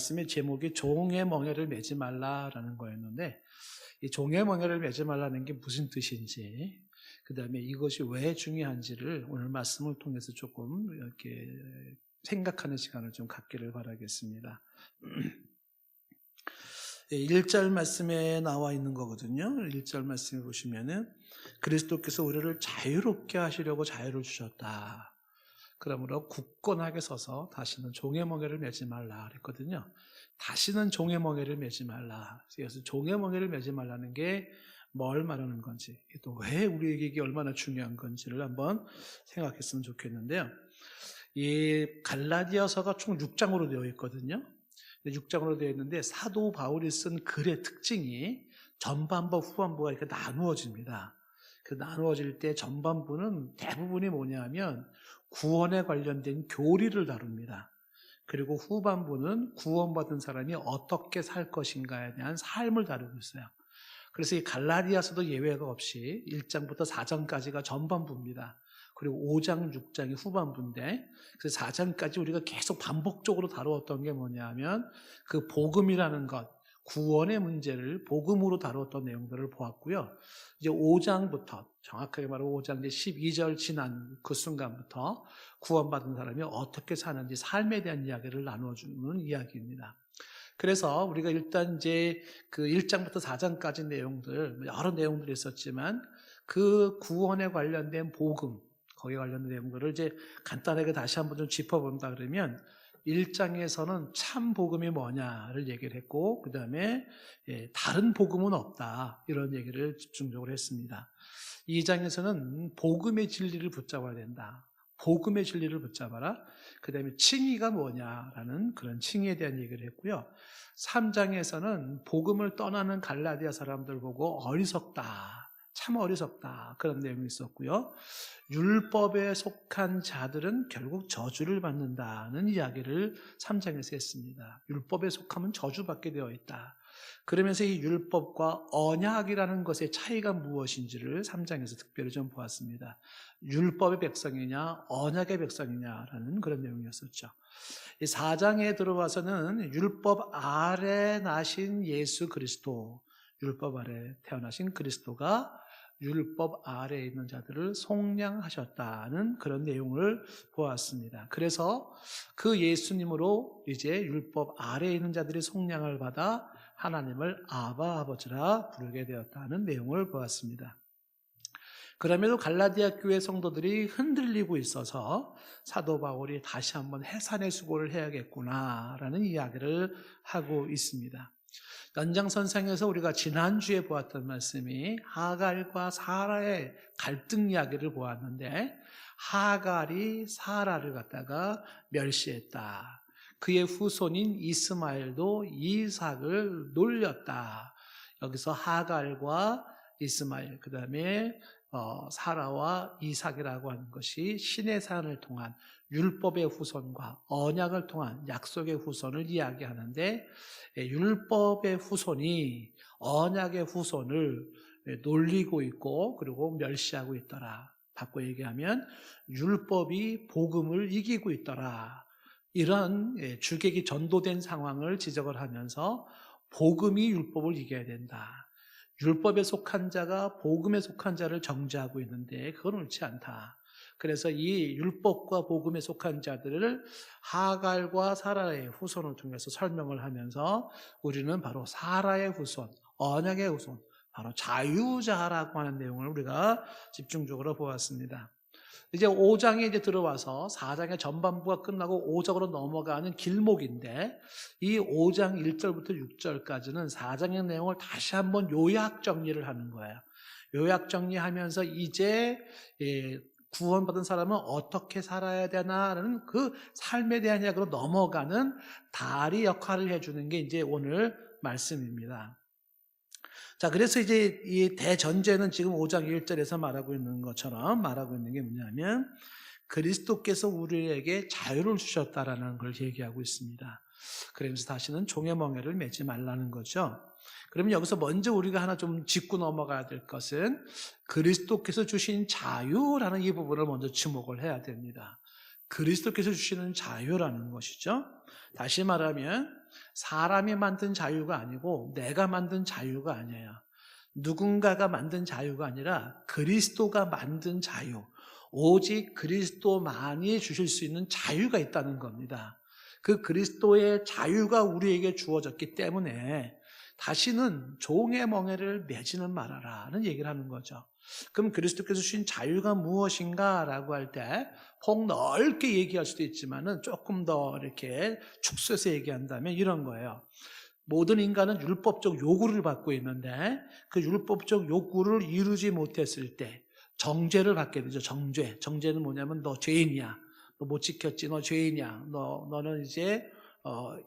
말씀의 제목이 종의 멍에를 매지 말라라는 거였는데, 이 종의 멍에를 매지 말라는 게 무슨 뜻인지, 그 다음에 이것이 왜 중요한지를 오늘 말씀을 통해서 조금 이렇게 생각하는 시간을 좀 갖기를 바라겠습니다. 1절 말씀에 나와 있는 거거든요. 1절 말씀에 보시면은 그리스도께서 우리를 자유롭게 하시려고 자유를 주셨다. 그러므로 굳건하게 서서 다시는 종의 멍에를 매지 말라 그랬거든요. 다시는 종의 멍에를 매지 말라. 그래서 종의 멍에를 매지 말라는 게 뭘 말하는 건지, 또 왜 우리에게 이게 얼마나 중요한 건지를 한번 생각했으면 좋겠는데요. 이 갈라디아서가 총 6장으로 되어 있거든요. 6장으로 되어 있는데 사도 바울이 쓴 글의 특징이 전반부, 후반부가 이렇게 나누어집니다. 그 나누어질 때 전반부는 대부분이 뭐냐면 구원에 관련된 교리를 다룹니다. 그리고 후반부는 구원받은 사람이 어떻게 살 것인가에 대한 삶을 다루고 있어요. 그래서 이 갈라디아서도 예외가 없이 1장부터 4장까지가 전반부입니다. 그리고 5장, 6장이 후반부인데, 그래서 4장까지 우리가 계속 반복적으로 다루었던 게 뭐냐면 그 복음이라는 것, 구원의 문제를 복음으로 다루었던 내용들을 보았고요. 이제 5장부터, 정확하게 말하면 5장 12절 지난 그 순간부터 구원받은 사람이 어떻게 사는지 삶에 대한 이야기를 나눠주는 이야기입니다. 그래서 우리가 일단 이제 그 1장부터 4장까지 내용들, 여러 내용들이 있었지만 그 구원에 관련된 복음, 거기에 관련된 내용들을 이제 간단하게 다시 한번 좀 짚어본다 그러면 1장에서는 참 복음이 뭐냐를 얘기를 했고, 그 다음에 다른 복음은 없다, 이런 얘기를 집중적으로 했습니다. 2장에서는 복음의 진리를 붙잡아야 된다. 복음의 진리를 붙잡아라. 그 다음에 칭의가 뭐냐라는 그런 칭의에 대한 얘기를 했고요. 3장에서는 복음을 떠나는 갈라디아 사람들 보고 어리석다, 참 어리석다, 그런 내용이 있었고요. 율법에 속한 자들은 결국 저주를 받는다는 이야기를 3장에서 했습니다. 율법에 속하면 저주받게 되어 있다. 그러면서 이 율법과 언약이라는 것의 차이가 무엇인지를 3장에서 특별히 좀 보았습니다. 율법의 백성이냐 언약의 백성이냐라는 그런 내용이었었죠. 이 4장에 들어와서는 율법 아래 나신 예수 그리스도, 율법 아래 태어나신 그리스도가 율법 아래에 있는 자들을 속량하셨다는 그런 내용을 보았습니다. 그래서 그 예수님으로 이제 율법 아래에 있는 자들이 속량을 받아 하나님을 아바 아버지라 부르게 되었다는 내용을 보았습니다. 그럼에도 갈라디아 교회 성도들이 흔들리고 있어서 사도 바울이 다시 한번 해산의 수고를 해야겠구나라는 이야기를 하고 있습니다. 연장선상에서 우리가 지난주에 보았던 말씀이 하갈과 사라의 갈등 이야기를 보았는데, 하갈이 사라를 갖다가 멸시했다. 그의 후손인 이스마엘도 이삭을 놀렸다. 여기서 하갈과 이스마엘, 그 다음에 사라와 이삭이라고 하는 것이 시내산을 통한 율법의 후손과 언약을 통한 약속의 후손을 이야기하는데, 율법의 후손이 언약의 후손을 놀리고 있고 그리고 멸시하고 있더라. 바꿔 얘기하면 율법이 복음을 이기고 있더라. 이런 주객이 전도된 상황을 지적을 하면서 복음이 율법을 이겨야 된다. 율법에 속한 자가 복음에 속한 자를 정죄하고 있는데 그건 옳지 않다. 그래서 이 율법과 복음에 속한 자들을 하갈과 사라의 후손을 통해서 설명을 하면서 우리는 바로 사라의 후손, 언약의 후손, 바로 자유자라고 하는 내용을 우리가 집중적으로 보았습니다. 이제 5장에 이제 들어와서 4장의 전반부가 끝나고 5장으로 넘어가는 길목인데, 이 5장 1절부터 6절까지는 4장의 내용을 다시 한번 요약 정리를 하는 거예요. 요약 정리하면서 이제 구원받은 사람은 어떻게 살아야 되나라는 그 삶에 대한 이야기로 넘어가는 다리 역할을 해주는 게 이제 오늘 말씀입니다. 자, 그래서 이제 이 대전제는 지금 5장 1절에서 말하고 있는 것처럼 말하고 있는 게 뭐냐면 그리스도께서 우리에게 자유를 주셨다라는 걸 얘기하고 있습니다. 그러면서 다시는 종의 멍에를 매지 말라는 거죠. 그러면 여기서 먼저 우리가 하나 좀 짚고 넘어가야 될 것은 그리스도께서 주신 자유라는 이 부분을 먼저 주목을 해야 됩니다. 그리스도께서 주시는 자유라는 것이죠. 다시 말하면 사람이 만든 자유가 아니고 내가 만든 자유가 아니에요. 누군가가 만든 자유가 아니라 그리스도가 만든 자유, 오직 그리스도만이 주실 수 있는 자유가 있다는 겁니다. 그 그리스도의 자유가 우리에게 주어졌기 때문에 다시는 종의 멍에를 매지는 말아라는 얘기를 하는 거죠. 그럼 그리스도께서 주신 자유가 무엇인가라고 할 때 폭넓게 얘기할 수도 있지만은 조금 더 이렇게 축소해서 얘기한다면 이런 거예요. 모든 인간은 율법적 요구를 받고 있는데 그 율법적 요구를 이루지 못했을 때 정죄를 받게 되죠. 정죄. 정죄는 뭐냐면 너 죄인이야. 너 못 지켰지. 너 죄인이야. 너는 이제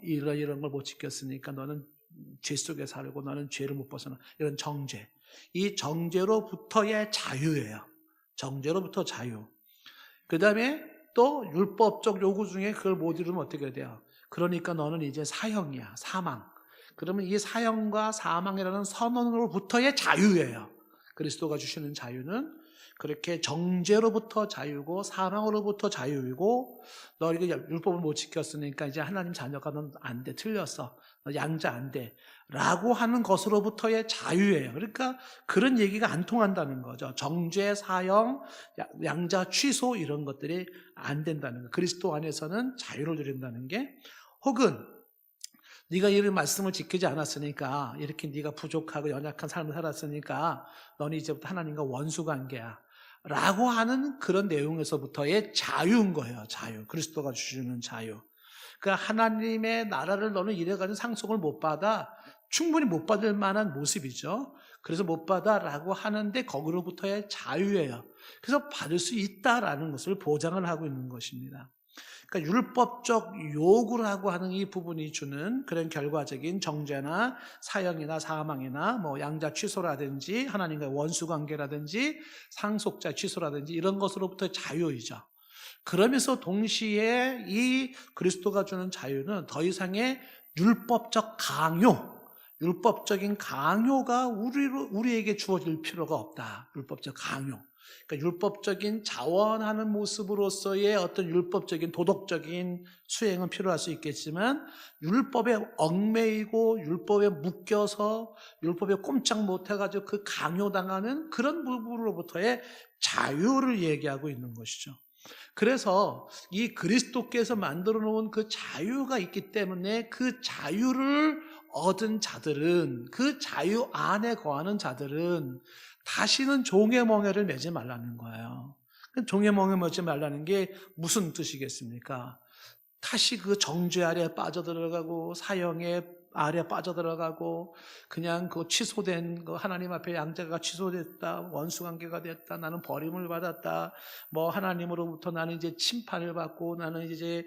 이런 걸 못 지켰으니까 너는 죄 속에 살고 너는 죄를 못 벗어나. 이런 정죄. 이 정죄로부터의 자유예요. 정죄로부터 자유. 그 다음에 또 율법적 요구 중에 그걸 못 이루면 어떻게 돼요? 그러니까 너는 이제 사형이야. 사망. 그러면 이 사형과 사망이라는 선언으로부터의 자유예요. 그리스도가 주시는 자유는 그렇게 정죄로부터 자유고 사망으로부터 자유이고 너 이거 율법을 못 지켰으니까 이제 하나님 자녀가 넌 안 돼. 틀렸어. 너 양자 안 돼. 라고 하는 것으로부터의 자유예요. 그러니까 그런 얘기가 안 통한다는 거죠. 정죄, 사형, 양자 취소 이런 것들이 안 된다는 거예요. 그리스도 안에서는 자유를 누린다는 게 혹은 네가 이런 말씀을 지키지 않았으니까 이렇게 네가 부족하고 연약한 삶을 살았으니까 너는 이제부터 하나님과 원수 관계야 라고 하는 그런 내용에서부터의 자유인 거예요. 자유. 그리스도가 주시는 자유. 그러니까 하나님의 나라를 너는 이래가지고 상속을 못 받아. 충분히 못 받을 만한 모습이죠. 그래서 못 받아라고 하는데 거기로부터의 자유예요. 그래서 받을 수 있다라는 것을 보장을 하고 있는 것입니다. 그러니까 율법적 요구라고 하는 이 부분이 주는 그런 결과적인 정죄나 사형이나 사망이나 뭐 양자 취소라든지 하나님과의 원수 관계라든지 상속자 취소라든지 이런 것으로부터 자유이죠. 그러면서 동시에 이 그리스도가 주는 자유는 더 이상의 율법적 강요, 율법적인 강요가 우리에게 주어질 필요가 없다. 율법적 강요. 그러니까 율법적인 자원하는 모습으로서의 어떤 율법적인 도덕적인 수행은 필요할 수 있겠지만 율법에 얽매이고 율법에 묶여서 율법에 꼼짝 못해가지고 그 강요당하는 그런 부분으로부터의 자유를 얘기하고 있는 것이죠. 그래서 이 그리스도께서 만들어 놓은 그 자유가 있기 때문에 그 자유를 얻은 자들은 그 자유 안에 거하는 자들은 다시는 종의 멍에를 매지 말라는 거예요. 종의 멍에 매지 말라는 게 무슨 뜻이겠습니까? 다시 그 정죄 아래 빠져들어가고 사형에 아래 빠져들어가고 그냥 그 취소된 그 하나님 앞에 양자가 취소됐다, 원수관계가 됐다, 나는 버림을 받았다, 뭐 하나님으로부터 나는 이제 침판을 받고 나는 이제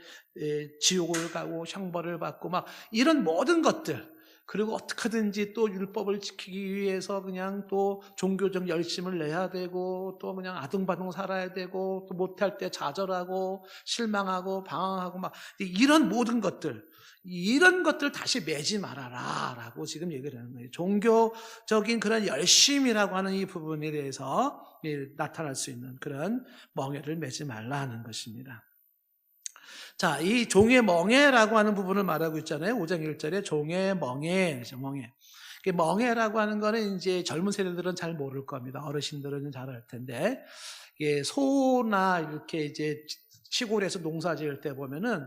지옥을 가고 형벌을 받고 막 이런 모든 것들, 그리고 어떻게든지 또 율법을 지키기 위해서 그냥 또 종교적 열심을 내야 되고 또 그냥 아둥바둥 살아야 되고 또 못할 때 좌절하고 실망하고 방황하고 막 이런 모든 것들, 이런 것들 다시 매지 말아라 라고 지금 얘기를 하는 거예요. 종교적인 그런 열심이라고 하는 이 부분에 대해서 나타날 수 있는 그런 멍에를 매지 말라 하는 것입니다. 자, 이 종의 멍에라고 하는 부분을 말하고 있잖아요. 5장 1절에 종의 멍에, 멍에. 멍에라고 하는 거는 이제 젊은 세대들은 잘 모를 겁니다. 어르신들은 잘 알 텐데, 소나 이렇게 이제 시골에서 농사 지을 때 보면은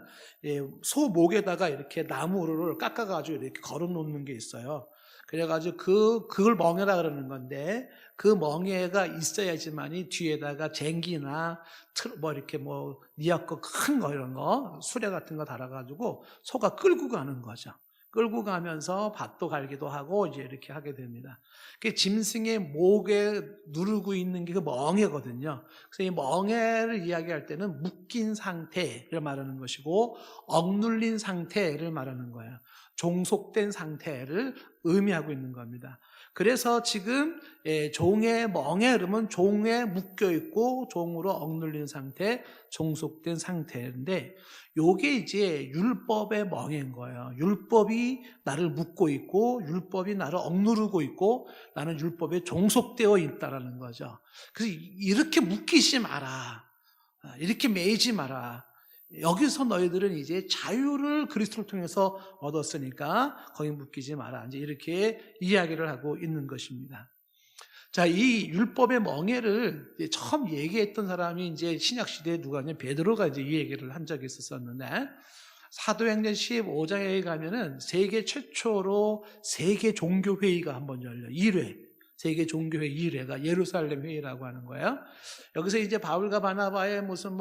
소 목에다가 이렇게 나무를 깎아가지고 이렇게 걸어 놓는 게 있어요. 그래가지고 그걸 멍에라 그러는 건데 그 멍에가 있어야지만이 뒤에다가 쟁기나 뭐 이렇게 뭐 니아거 큰 거 이런 거 수레 같은 거 달아가지고 소가 끌고 가는 거죠. 끌고 가면서 밭도 갈기도 하고 이제 이렇게 하게 됩니다. 그 짐승의 목에 누르고 있는 게 그 멍에거든요. 그래서 이 멍에를 이야기할 때는 묶인 상태를 말하는 것이고 억눌린 상태를 말하는 거예요. 종속된 상태를 의미하고 있는 겁니다. 그래서 지금 종의 멍에 그러면 종에 묶여 있고 종으로 억눌린 상태, 종속된 상태인데 요게 이제 율법의 멍에인 거예요. 율법이 나를 묶고 있고 율법이 나를 억누르고 있고 나는 율법에 종속되어 있다라는 거죠. 그래서 이렇게 묶이지 마라. 이렇게 매이지 마라. 여기서 너희들은 이제 자유를 그리스도를 통해서 얻었으니까 거기 묶이지 마라. 이제 이렇게 이야기를 하고 있는 것입니다. 자, 이 율법의 멍에를 처음 얘기했던 사람이 이제 신약시대에 누가냐면 베드로가 이제 이 얘기를 한 적이 있었는데, 사도행전 15장에 가면은 세계 최초로 세계 종교회의가 한번 열려요. 1회. 세계 종교회 1회가 예루살렘 회의라고 하는 거예요. 여기서 이제 바울과 바나바의 무슨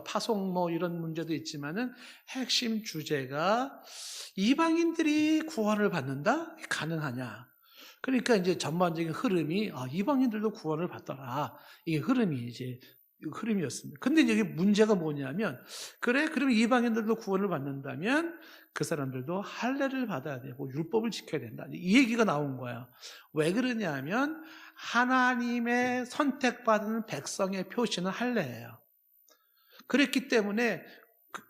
파송 이런 문제도 있지만은 핵심 주제가 이방인들이 구원을 받는다? 가능하냐? 그러니까 이제 전반적인 흐름이 이방인들도 구원을 받더라. 이게 흐름이었습니다. 근데 여기 문제가 뭐냐면, 그래, 그럼 이방인들도 구원을 받는다면 그 사람들도 할례를 받아야 되고 율법을 지켜야 된다. 이 얘기가 나온 거예요. 왜 그러냐면 하나님의 선택받은 백성의 표시는 할례예요. 그랬기 때문에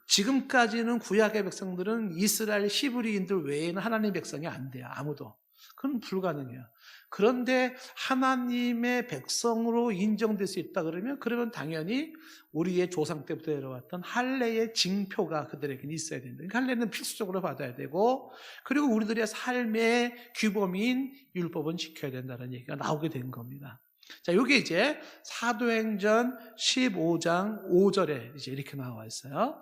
지금까지는 구약의 백성들은 이스라엘 히브리인들 외에는 하나님의 백성이 안 돼요. 아무도. 그건 불가능해요. 그런데 하나님의 백성으로 인정될 수 있다 그러면 당연히 우리의 조상 때부터 내려왔던 할례의 징표가 그들에게는 있어야 된다. 그러니까 할례는 필수적으로 받아야 되고, 그리고 우리들의 삶의 규범인 율법은 지켜야 된다는 얘기가 나오게 된 겁니다. 자, 이게 이제 사도행전 15장 5절에 이제 이렇게 나와 있어요.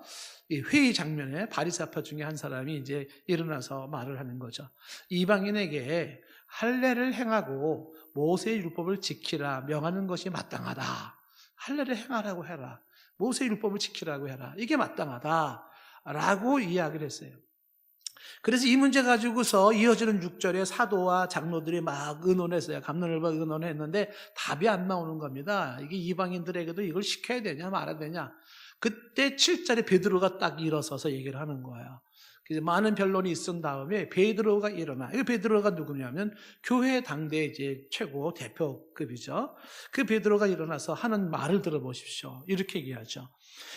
이 회의 장면에 바리새파 중에 한 사람이 이제 일어나서 말을 하는 거죠. 이방인에게 할례를 행하고 모세의 율법을 지키라 명하는 것이 마땅하다. 할례를 행하라고 해라. 모세의 율법을 지키라고 해라. 이게 마땅하다라고 이야기를 했어요. 그래서 이 문제 가지고서 이어지는 6절에 사도와 장로들이 막 의논했어요. 갑론을박 의논했는데 답이 안 나오는 겁니다. 이게 이방인들에게도 이걸 시켜야 되냐 말아야 되냐. 그때 7절에 베드로가 딱 일어서서 얘기를 하는 거예요. 많은 변론이 있은 다음에 베드로가 일어나. 이 베드로가 누구냐면 교회 당대 이제 최고 대표급이죠. 그 베드로가 일어나서 하는 말을 들어보십시오. 이렇게 얘기하죠.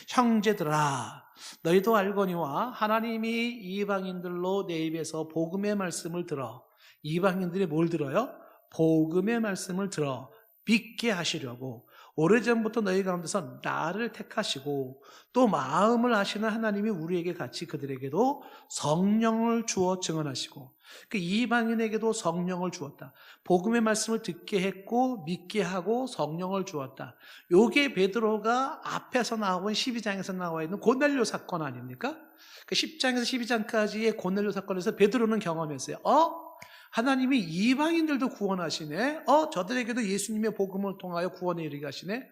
형제들아, 너희도 알거니와 하나님이 이방인들로 내 입에서 복음의 말씀을 들어. 이방인들이 뭘 들어요? 복음의 말씀을 들어 믿게 하시려고 오래전부터 너희 가운데서 나를 택하시고 또 마음을 아시는 하나님이 우리에게 같이 그들에게도 성령을 주어 증언하시고, 그 이방인에게도 성령을 주었다. 복음의 말씀을 듣게 했고 믿게 하고 성령을 주었다. 요게 베드로가 앞에서 나온 12장에서 나와 있는 고넬료 사건 아닙니까? 그 10장에서 12장까지의 고넬료 사건에서 베드로는 경험했어요. 하나님이 이방인들도 구원하시네. 저들에게도 예수님의 복음을 통하여 구원에 이르게 하시네.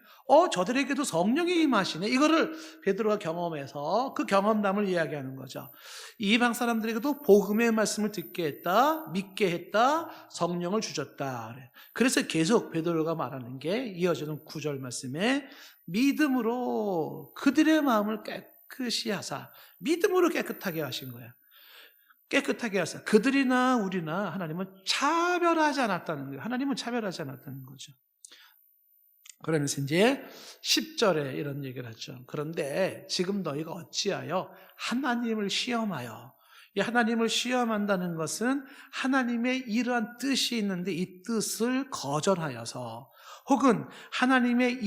저들에게도 성령이 임하시네. 이거를 베드로가 경험해서 그 경험담을 이야기하는 거죠. 이방 사람들에게도 복음의 말씀을 듣게 했다, 믿게 했다, 성령을 주셨다. 그래서 계속 베드로가 말하는 게 이어지는 9절 말씀에 믿음으로 그들의 마음을 깨끗이 하사, 믿음으로 깨끗하게 하신 거예요. 깨끗하게 하사. 그들이나 우리나 하나님은 차별하지 않았다는 거예요. 하나님은 차별하지 않았다는 거죠. 그러면서 이제 10절에 이런 얘기를 하죠. 그런데 지금 너희가 어찌하여 하나님을 시험하여, 이 하나님을 시험한다는 것은 하나님의 이러한 뜻이 있는데 이 뜻을 거절하여서, 혹은 하나님의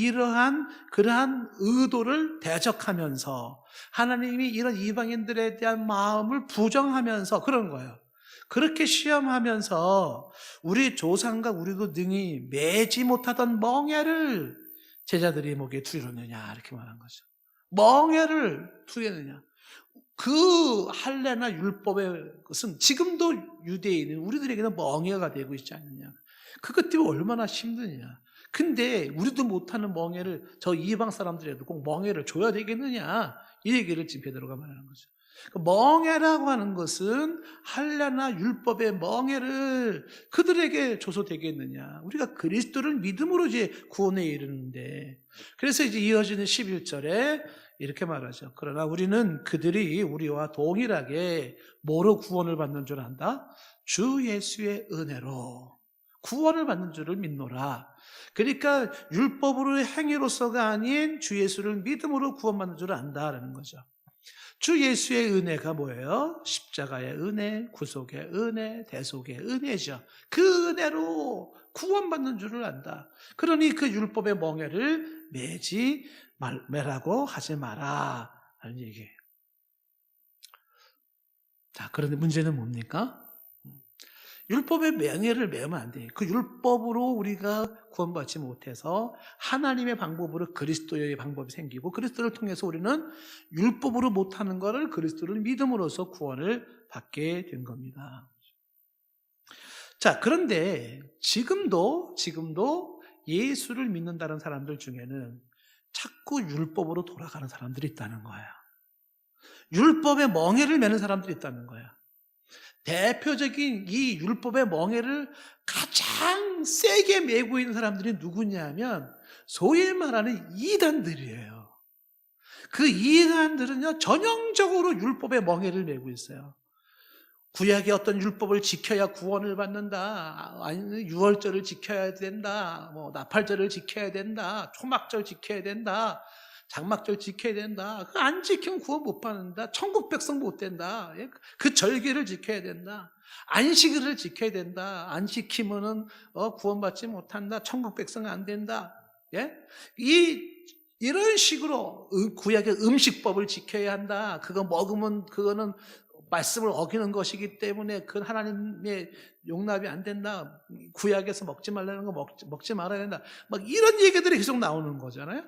그러한 의도를 대적하면서 하나님이 이런 이방인들에 대한 마음을 부정하면서 그런 거예요. 그렇게 시험하면서 우리 조상과 우리도 능히 매지 못하던 멍에를 제자들이 목에 두르느냐, 이렇게 말한 거죠. 멍에를 두르느냐. 그 할례나 율법의 것은 지금도 유대인은 우리들에게는 멍에가 되고 있지 않느냐. 그것 때문에 얼마나 힘드냐. 근데 우리도 못하는 멍에를 저 이방 사람들에도 꼭 멍에를 줘야 되겠느냐, 이 얘기를 지금 베드로가 말하는 거죠. 멍에라고 하는 것은 할례나 율법의 멍에를 그들에게 줘서 되겠느냐. 우리가 그리스도를 믿음으로 이제 구원에 이르는데, 그래서 이제 이어지는 11절에 이렇게 말하죠. 그러나 우리는 그들이 우리와 동일하게 뭐로 구원을 받는 줄 안다? 주 예수의 은혜로 구원을 받는 줄을 믿노라. 그러니까 율법으로 행위로서가 아닌 주 예수를 믿음으로 구원받는 줄을 안다라는 거죠. 주 예수의 은혜가 뭐예요? 십자가의 은혜, 구속의 은혜, 대속의 은혜죠. 그 은혜로 구원받는 줄을 안다. 그러니 그 율법의 멍에를 매라고 하지 마라 라는 얘기예요. 자, 그런데 문제는 뭡니까? 율법의 명예를 메우면 안 돼요. 그 율법으로 우리가 구원받지 못해서 하나님의 방법으로 그리스도의 방법이 생기고 그리스도를 통해서 우리는 율법으로 못하는 것을 그리스도를 믿음으로써 구원을 받게 된 겁니다. 자, 그런데 지금도 예수를 믿는다는 사람들 중에는 자꾸 율법으로 돌아가는 사람들이 있다는 거예요. 율법의 멍에를 매는 사람들이 있다는 거예요. 대표적인 이 율법의 멍에를 가장 세게 메고 있는 사람들이 누구냐면 소위 말하는 이단들이에요. 그 이단들은요, 전형적으로 율법의 멍에를 메고 있어요. 구약의 어떤 율법을 지켜야 구원을 받는다, 아니면 유월절을 지켜야 된다, 나팔절을 지켜야 된다, 초막절 지켜야 된다, 장막절 지켜야 된다. 그거 안 지키면 구원 못 받는다. 천국 백성 못 된다. 그 절기를 지켜야 된다. 안식일을 지켜야 된다. 안 지키면은 구원받지 못한다. 천국 백성 안 된다. 예? 이런 식으로 구약의 음식법을 지켜야 한다. 그거 먹으면 그거는 말씀을 어기는 것이기 때문에 그건 하나님의 용납이 안 된다. 구약에서 먹지 말라는 거 먹지 말아야 된다. 막 이런 얘기들이 계속 나오는 거잖아요.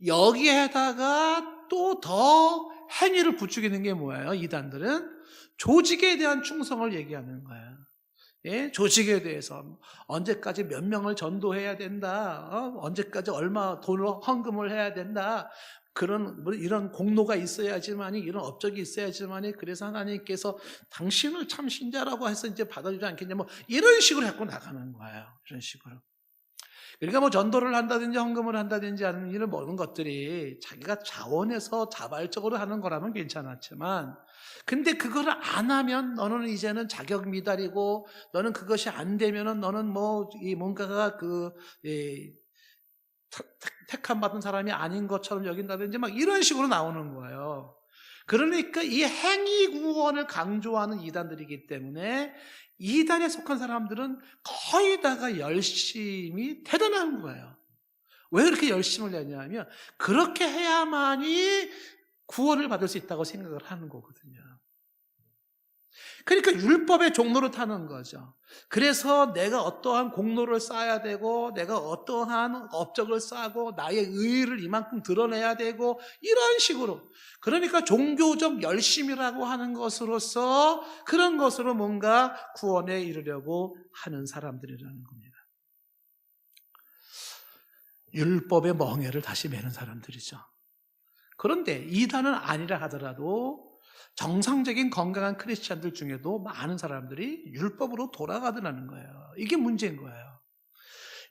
여기에다가 또 더 행위를 부추기는 게 뭐예요? 이단들은 조직에 대한 충성을 얘기하는 거예요. 예? 조직에 대해서 언제까지 몇 명을 전도해야 된다, 언제까지 얼마 돈을 헌금을 해야 된다, 이런 공로가 있어야지만이, 이런 업적이 있어야지만이, 그래서 하나님께서 당신을 참 신자라고 해서 이제 받아주지 않겠냐, 이런 식으로 자꾸 나가는 거예요. 이런 식으로. 그러니까 전도를 한다든지 헌금을 한다든지 하는 이런 모든 것들이 자기가 자원해서 자발적으로 하는 거라면 괜찮았지만, 근데 그거를 안 하면 너는 이제는 자격 미달이고, 너는 그것이 안 되면은 너는 뭔가가 택함 받은 사람이 아닌 것처럼 여긴다든지 이런 식으로 나오는 거예요. 그러니까 이 행위 구원을 강조하는 이단들이기 때문에 이단에 속한 사람들은 거의 다가 열심이 대단한 거예요. 왜 그렇게 열심을 내냐면 그렇게 해야만이 구원을 받을 수 있다고 생각을 하는 거거든요. 그러니까 율법의 종로를 타는 거죠. 그래서 내가 어떠한 공로를 쌓아야 되고, 내가 어떠한 업적을 쌓고, 나의 의의를 이만큼 드러내야 되고, 이런 식으로. 그러니까 종교적 열심이라고 하는 것으로서 그런 것으로 뭔가 구원에 이르려고 하는 사람들이라는 겁니다. 율법의 멍에를 다시 매는 사람들이죠. 그런데 이단은 아니라 하더라도 정상적인 건강한 크리스찬들 중에도 많은 사람들이 율법으로 돌아가더라는 거예요. 이게 문제인 거예요.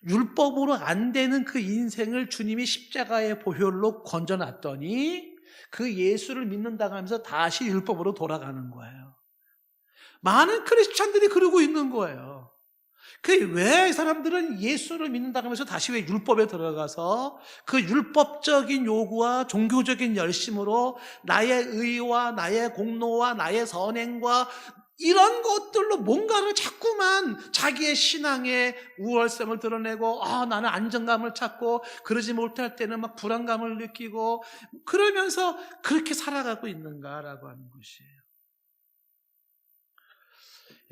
율법으로 안 되는 그 인생을 주님이 십자가의 보혈로 건져놨더니 그 예수를 믿는다고 하면서 다시 율법으로 돌아가는 거예요. 많은 크리스찬들이 그러고 있는 거예요. 왜 사람들은 예수를 믿는다고 하면서 다시 왜 율법에 들어가서 그 율법적인 요구와 종교적인 열심으로 나의 의와 나의 공로와 나의 선행과 이런 것들로 뭔가를 자꾸만 자기의 신앙의 우월성을 드러내고 나는 안정감을 찾고 그러지 못할 때는 불안감을 느끼고 그러면서 그렇게 살아가고 있는가라고 하는 것이에요.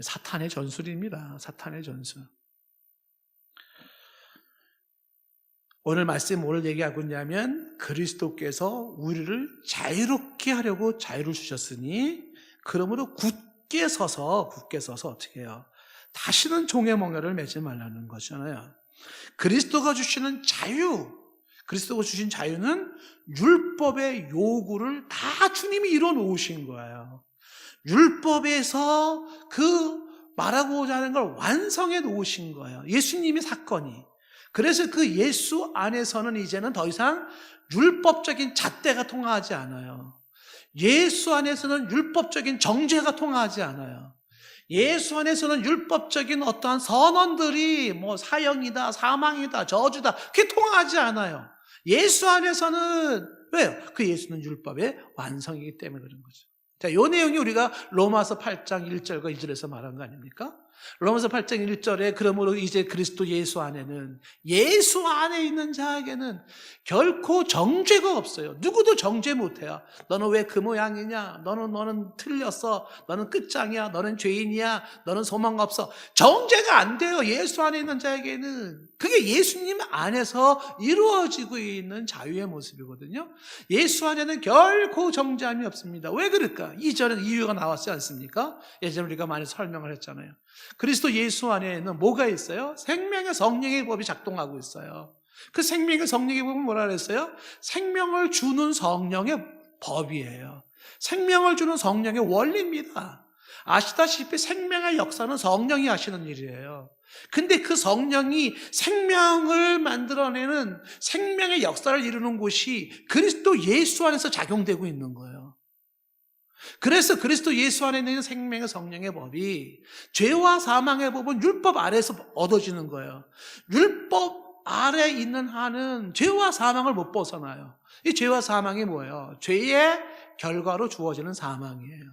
사탄의 전술입니다. 사탄의 전술. 오늘 말씀에 뭘 얘기하고 있냐면 그리스도께서 우리를 자유롭게 하려고 자유를 주셨으니 그러므로 굳게 서서 어떻게 해요? 다시는 종의 멍에를 매지 말라는 거잖아요. 그리스도가 주시는 그리스도가 주신 자유는 율법의 요구를 다 주님이 이뤄 놓으신 거예요. 율법에서 말하고자 하는 걸 완성해 놓으신 거예요. 예수님의 사건이. 그래서 그 예수 안에서는 이제는 더 이상 율법적인 잣대가 통하지 않아요. 예수 안에서는 율법적인 정죄가 통하지 않아요. 예수 안에서는 율법적인 어떠한 선언들이 사형이다, 사망이다, 저주다, 그게 통하지 않아요. 예수 안에서는, 왜요? 그 예수는 율법의 완성이기 때문에 그런 거죠. 자, 이 내용이 우리가 로마서 8장 1절과 2절에서 말한 거 아닙니까? 로마서 8장 1절에 그러므로 이제 그리스도 예수 안에는, 예수 안에 있는 자에게는 결코 정죄가 없어요. 누구도 정죄 못해요. 너는 왜 그 모양이냐? 너는 틀렸어. 너는 끝장이야. 너는 죄인이야. 너는 소망가 없어. 정죄가 안 돼요. 예수 안에 있는 자에게는. 그게 예수님 안에서 이루어지고 있는 자유의 모습이거든요. 예수 안에는 결코 정죄함이 없습니다. 왜 그럴까? 이전에 이유가 나왔지 않습니까? 예전에 우리가 많이 설명을 했잖아요. 그리스도 예수 안에는 뭐가 있어요? 생명의 성령의 법이 작동하고 있어요. 그 생명의 성령의 법은 뭐라 그랬어요? 생명을 주는 성령의 법이에요. 생명을 주는 성령의 원리입니다. 아시다시피 생명의 역사는 성령이 하시는 일이에요. 근데 그 성령이 생명을 만들어내는 생명의 역사를 이루는 곳이 그리스도 예수 안에서 작용되고 있는 거예요. 그래서 그리스도 예수 안에 있는 생명의 성령의 법이, 죄와 사망의 법은 율법 아래에서 얻어지는 거예요. 율법 아래 있는 한은 죄와 사망을 못 벗어나요. 이 죄와 사망이 뭐예요? 죄의 결과로 주어지는 사망이에요.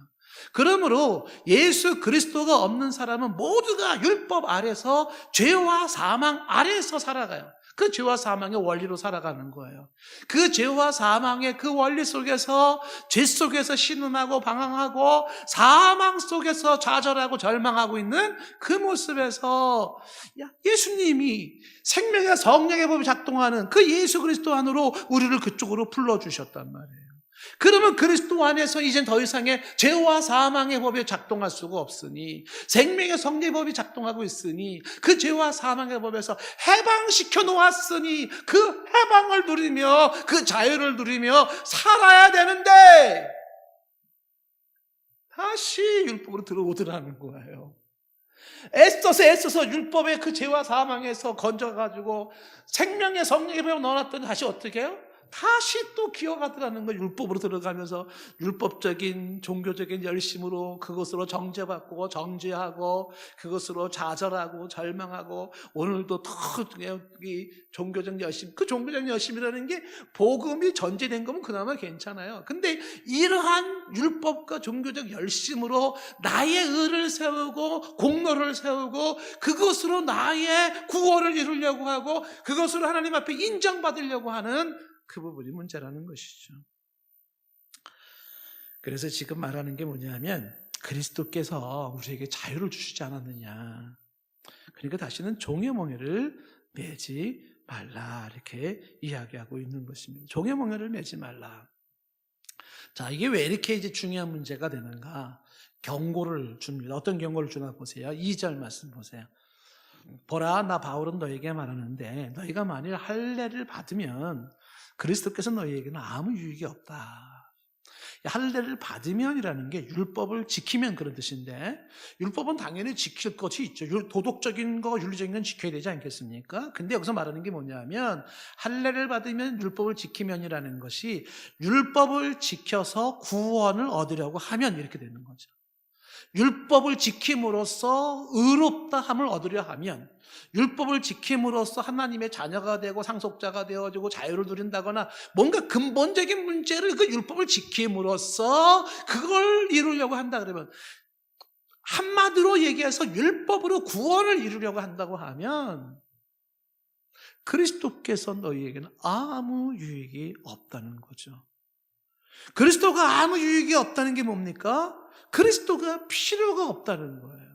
그러므로 예수 그리스도가 없는 사람은 모두가 율법 아래서 죄와 사망 아래에서 살아가요. 그 죄와 사망의 원리로 살아가는 거예요. 그 죄와 사망의 그 원리 속에서, 죄 속에서 신음하고 방황하고 사망 속에서 좌절하고 절망하고 있는 그 모습에서 예수님이 생명의 성령의 법이 작동하는 그 예수 그리스도 안으로 우리를 그쪽으로 불러주셨단 말이에요. 그러면 그리스도 안에서 이젠 더 이상의 죄와 사망의 법이 작동할 수가 없으니, 생명의 성령의 법이 작동하고 있으니, 그 죄와 사망의 법에서 해방시켜 놓았으니 그 해방을 누리며 그 자유를 누리며 살아야 되는데 다시 율법으로 들어오더라는 거예요. 애써서 율법의 그 죄와 사망에서 건져가지고 생명의 성령의 법을 넣어놨더니 다시 어떻게 해요? 다시 또 기어가더라는 거예요. 율법으로 들어가면서 율법적인 종교적인 열심으로 그것으로 정죄받고 정죄하고 그것으로 좌절하고 절망하고, 오늘도 더 이 종교적 열심, 그 종교적 열심이라는 게 복음이 전제된 거면 그나마 괜찮아요. 근데 이러한 율법과 종교적 열심으로 나의 의를 세우고 공로를 세우고 그것으로 나의 구원을 이루려고 하고 그것으로 하나님 앞에 인정받으려고 하는 그 부분이 문제라는 것이죠. 그래서 지금 말하는 게 뭐냐면, 그리스도께서 우리에게 자유를 주시지 않았느냐. 그러니까 다시는 종의 멍에를 매지 말라, 이렇게 이야기하고 있는 것입니다. 종의 멍에를 매지 말라. 자, 이게 왜 이렇게 이제 중요한 문제가 되는가? 경고를 줍니다. 어떤 경고를 주나 보세요. 2절 말씀 보세요. 보라, 나 바울은 너에게 말하는데 너희가 만일 할례를 받으면 그리스도께서 너희에게는 아무 유익이 없다. 할례를 받으면이라는 게 율법을 지키면 그런 뜻인데, 율법은 당연히 지킬 것이 있죠. 도덕적인 거, 윤리적인 건 지켜야 되지 않겠습니까? 근데 여기서 말하는 게 뭐냐면, 할례를 받으면 율법을 지키면이라는 것이 율법을 지켜서 구원을 얻으려고 하면 이렇게 되는 거죠. 율법을 지킴으로써 의롭다 함을 얻으려 하면, 율법을 지킴으로써 하나님의 자녀가 되고 상속자가 되어지고 자유를 누린다거나 뭔가 근본적인 문제를 그 율법을 지킴으로써 그걸 이루려고 한다 그러면, 한마디로 얘기해서 율법으로 구원을 이루려고 한다고 하면 그리스도께서 너희에게는 아무 유익이 없다는 거죠. 그리스도가 아무 유익이 없다는 게 뭡니까? 그리스도가 필요가 없다는 거예요.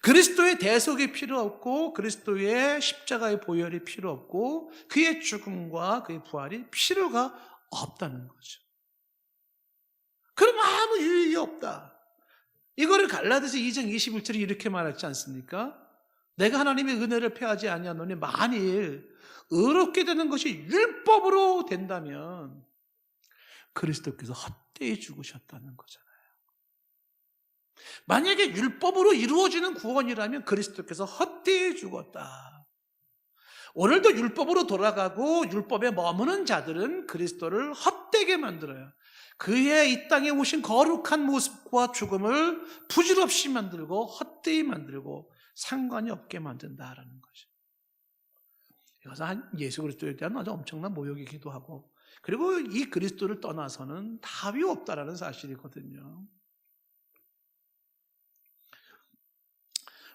그리스도의 대속이 필요 없고 그리스도의 십자가의 보혈이 필요 없고 그의 죽음과 그의 부활이 필요가 없다는 거죠. 그럼 아무 유익이 없다. 이거를 갈라디아서 2장 21절에 이렇게 말하지 않습니까? 내가 하나님의 은혜를 패하지 아니하노니 만일 의롭게 되는 것이 율법으로 된다면 그리스도께서 헛되이 죽으셨다는 거잖아요. 만약에 율법으로 이루어지는 구원이라면 그리스도께서 헛되이 죽었다. 오늘도 율법으로 돌아가고 율법에 머무는 자들은 그리스도를 헛되게 만들어요. 그의 이 땅에 오신 거룩한 모습과 죽음을 부질없이 만들고 헛되이 만들고 상관이 없게 만든다라는 거죠. 이것은 예수 그리스도에 대한 아주 엄청난 모욕이기도 하고, 그리고 이 그리스도를 떠나서는 답이 없다라는 사실이거든요.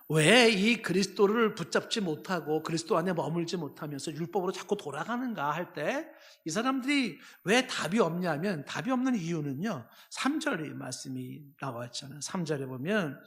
왜 이 그리스도를 붙잡지 못하고 그리스도 안에 머물지 못하면서 율법으로 자꾸 돌아가는가 할 때 이 사람들이 왜 답이 없냐면, 답이 없는 이유는요, 3절의 말씀이 나와 있잖아요. 3절에 보면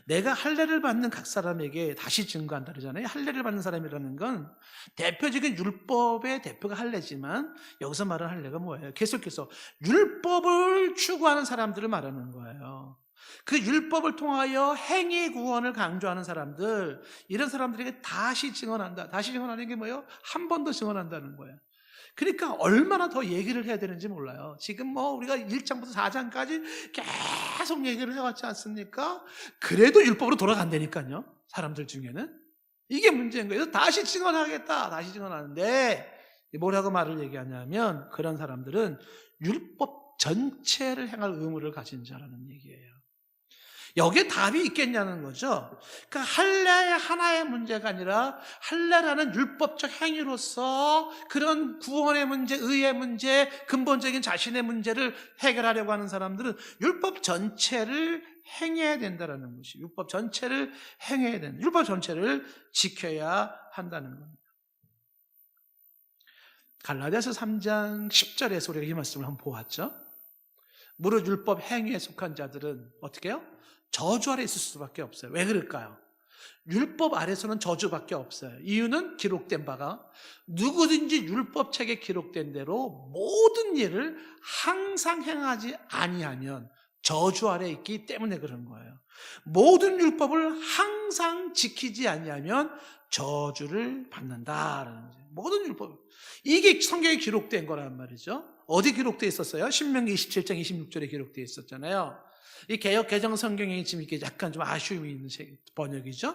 내가 할례를 받는 각 사람에게 다시 증거한다 그러잖아요. 할례를 받는 사람이라는 건 대표적인 율법의 대표가 할례지만, 여기서 말하는 할례가 뭐예요? 계속해서 율법을 추구하는 사람들을 말하는 거예요. 그 율법을 통하여 행위 구원을 강조하는 사람들, 이런 사람들에게 다시 증언한다. 다시 증언하는 게 뭐예요? 한 번 더 증언한다는 거예요. 그러니까 얼마나 더 얘기를 해야 되는지 몰라요. 지금 뭐 우리가 1장부터 4장까지 계속 얘기를 해왔지 않습니까? 그래도 율법으로 돌아간다니까요, 사람들 중에는. 이게 문제인 거예요. 다시 증언하겠다. 다시 증언하는데 뭐라고 말을 얘기하냐면, 그런 사람들은 율법 전체를 행할 의무를 가진 자라는 얘기예요. 여기에 답이 있겠냐는 거죠. 그러니까 할례의 하나의 문제가 아니라 할례라는 율법적 행위로서 그런 구원의 문제, 의의 문제, 근본적인 자신의 문제를 해결하려고 하는 사람들은 율법 전체를 행해야 된다는 것이, 율법 전체를 행해야 된다. 율법 전체를 지켜야 한다는 겁니다. 갈라디아서 3장 10절에서 우리가 이 말씀을 한번 보았죠. 무릇 율법 행위에 속한 자들은 어떻게 해요? 저주 아래 있을 수밖에 없어요. 왜 그럴까요? 율법 아래서는 저주밖에 없어요. 이유는 기록된 바가, 누구든지 율법책에 기록된 대로 모든 일을 항상 행하지 아니하면 저주 아래 있기 때문에 그런 거예요. 모든 율법을 항상 지키지 아니하면 저주를 받는다라는 거죠. 모든 율법, 이게 성경에 기록된 거란 말이죠. 어디 기록되어 있었어요? 신명기 27장 26절에 기록되어 있었잖아요. 이 개역 개정 성경에 지금 이게 약간 좀 아쉬움이 있는 번역이죠.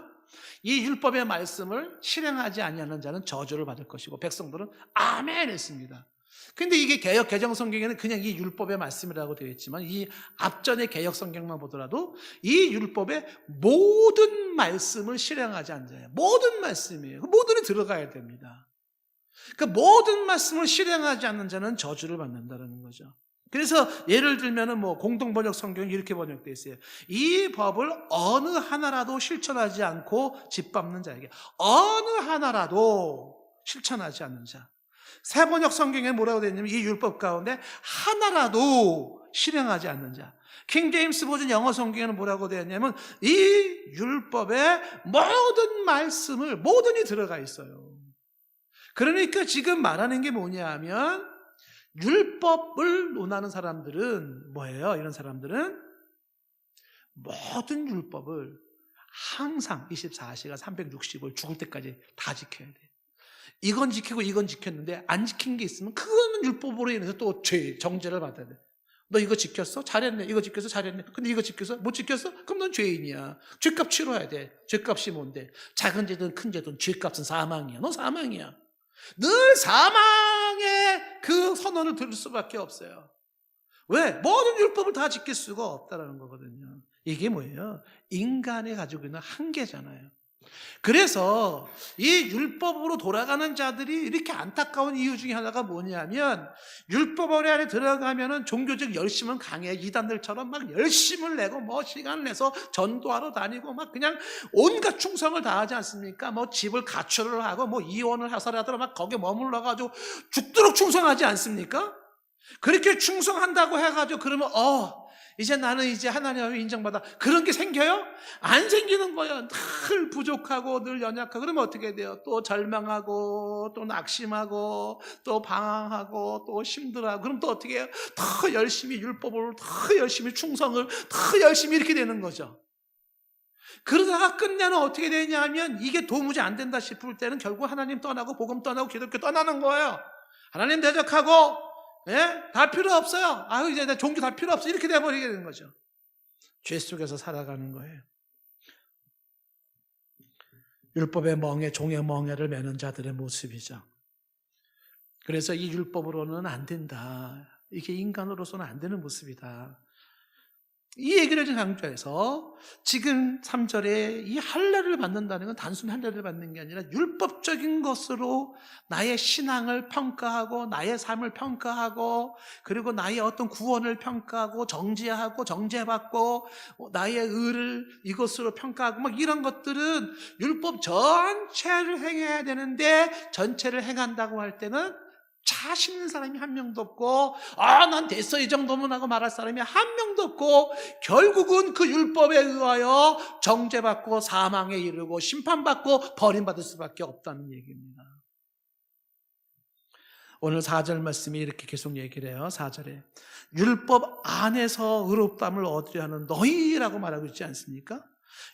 이 율법의 말씀을 실행하지 아니하는 자는 저주를 받을 것이고 백성들은 아멘 했습니다. 근데 이게 개역 개정 성경에는 그냥 이 율법의 말씀이라고 되어 있지만, 이 앞전의 개역 성경만 보더라도 이 율법의 모든 말씀을 실행하지 않는 자예요. 모든 말씀이에요. 모든이 들어가야 됩니다. 그 모든 말씀을 실행하지 않는 자는 저주를 받는다는 거죠. 그래서 예를 들면은 뭐 공동번역 성경이 이렇게 번역되어 있어요. 이 법을 어느 하나라도 실천하지 않고 짓밟는 자에게, 어느 하나라도 실천하지 않는 자. 새 번역 성경에 뭐라고 되어 있냐면, 이 율법 가운데 하나라도 실행하지 않는 자. 킹 제임스 버전 영어 성경에는 뭐라고 되어 있냐면, 이 율법의 모든 말씀을, 모든이 들어가 있어요. 그러니까 지금 말하는 게 뭐냐 하면, 율법을 논하는 사람들은 뭐예요? 이런 사람들은 모든 율법을 항상 24시간 365일 죽을 때까지 다 지켜야 돼. 이건 지키고 이건 지켰는데 안 지킨 게 있으면 그거는 율법으로 인해서 또 정죄를 받아야 돼. 너 이거 지켰어? 잘했네. 이거 지켰어? 잘했네. 근데 이거 지켰어? 못 지켰어? 그럼 넌 죄인이야. 죄값 치러야 돼. 죄값이 뭔데? 작은 죄든 큰 죄든 죄값은 사망이야. 너 사망이야. 늘 사망의 그 선언을 들을 수밖에 없어요. 왜? 모든 율법을 다 지킬 수가 없다는 거거든요. 이게 뭐예요? 인간이 가지고 있는 한계잖아요. 그래서 이 율법으로 돌아가는 자들이 이렇게 안타까운 이유 중에 하나가 뭐냐면, 율법 안에 들어가면은 종교적 열심은 강해. 이단들처럼 막 열심을 내고 뭐 시간을 내서 전도하러 다니고 막 그냥 온갖 충성을 다하지 않습니까? 뭐 집을 가출을 하고 뭐 이혼을 하더라도 막 거기에 머물러가지고 죽도록 충성하지 않습니까? 그렇게 충성한다고 해가지고 그러면 이제 나는 이제 하나님 앞에 인정받아. 그런 게 생겨요? 안 생기는 거예요. 늘 부족하고 늘 연약하고. 그러면 어떻게 돼요? 또 절망하고 또 낙심하고 또 방황하고 또 힘들어하고. 그럼 또 어떻게 해요? 더 열심히 율법을, 더 열심히 충성을, 더 열심히 이렇게 되는 거죠. 그러다가 끝내는 어떻게 되냐 하면, 이게 도무지 안 된다 싶을 때는 결국 하나님 떠나고 복음 떠나고 기독교 떠나는 거예요. 하나님 대적하고, 다 필요 없어요. 이제 내 종교 다 필요 없어. 이렇게 돼버리게 되는 거죠. 죄 속에서 살아가는 거예요. 율법의 멍에, 종의 멍에를 매는 자들의 모습이죠. 그래서 이 율법으로는 안 된다. 이게 인간으로서는 안 되는 모습이다. 이 얘기를 좀 강조해서 지금 3절에 이 할례를 받는다는 건 단순히 할례를 받는 게 아니라 율법적인 것으로 나의 신앙을 평가하고 나의 삶을 평가하고 그리고 나의 어떤 구원을 평가하고 정죄하고 정죄받고 나의 의를 이것으로 평가하고 막 이런 것들은 율법 전체를 행해야 되는데 전체를 행한다고 할 때는 자신 있는 사람이 한 명도 없고 난 됐어 이 정도면 하고 말할 사람이 한 명도 없고 결국은 그 율법에 의하여 정죄받고 사망에 이르고 심판받고 버림받을 수밖에 없다는 얘기입니다. 오늘 4절 말씀이 이렇게 계속 얘기를 해요. 4절에 율법 안에서 의롭다함을 얻으려 하는 너희라고 말하고 있지 않습니까?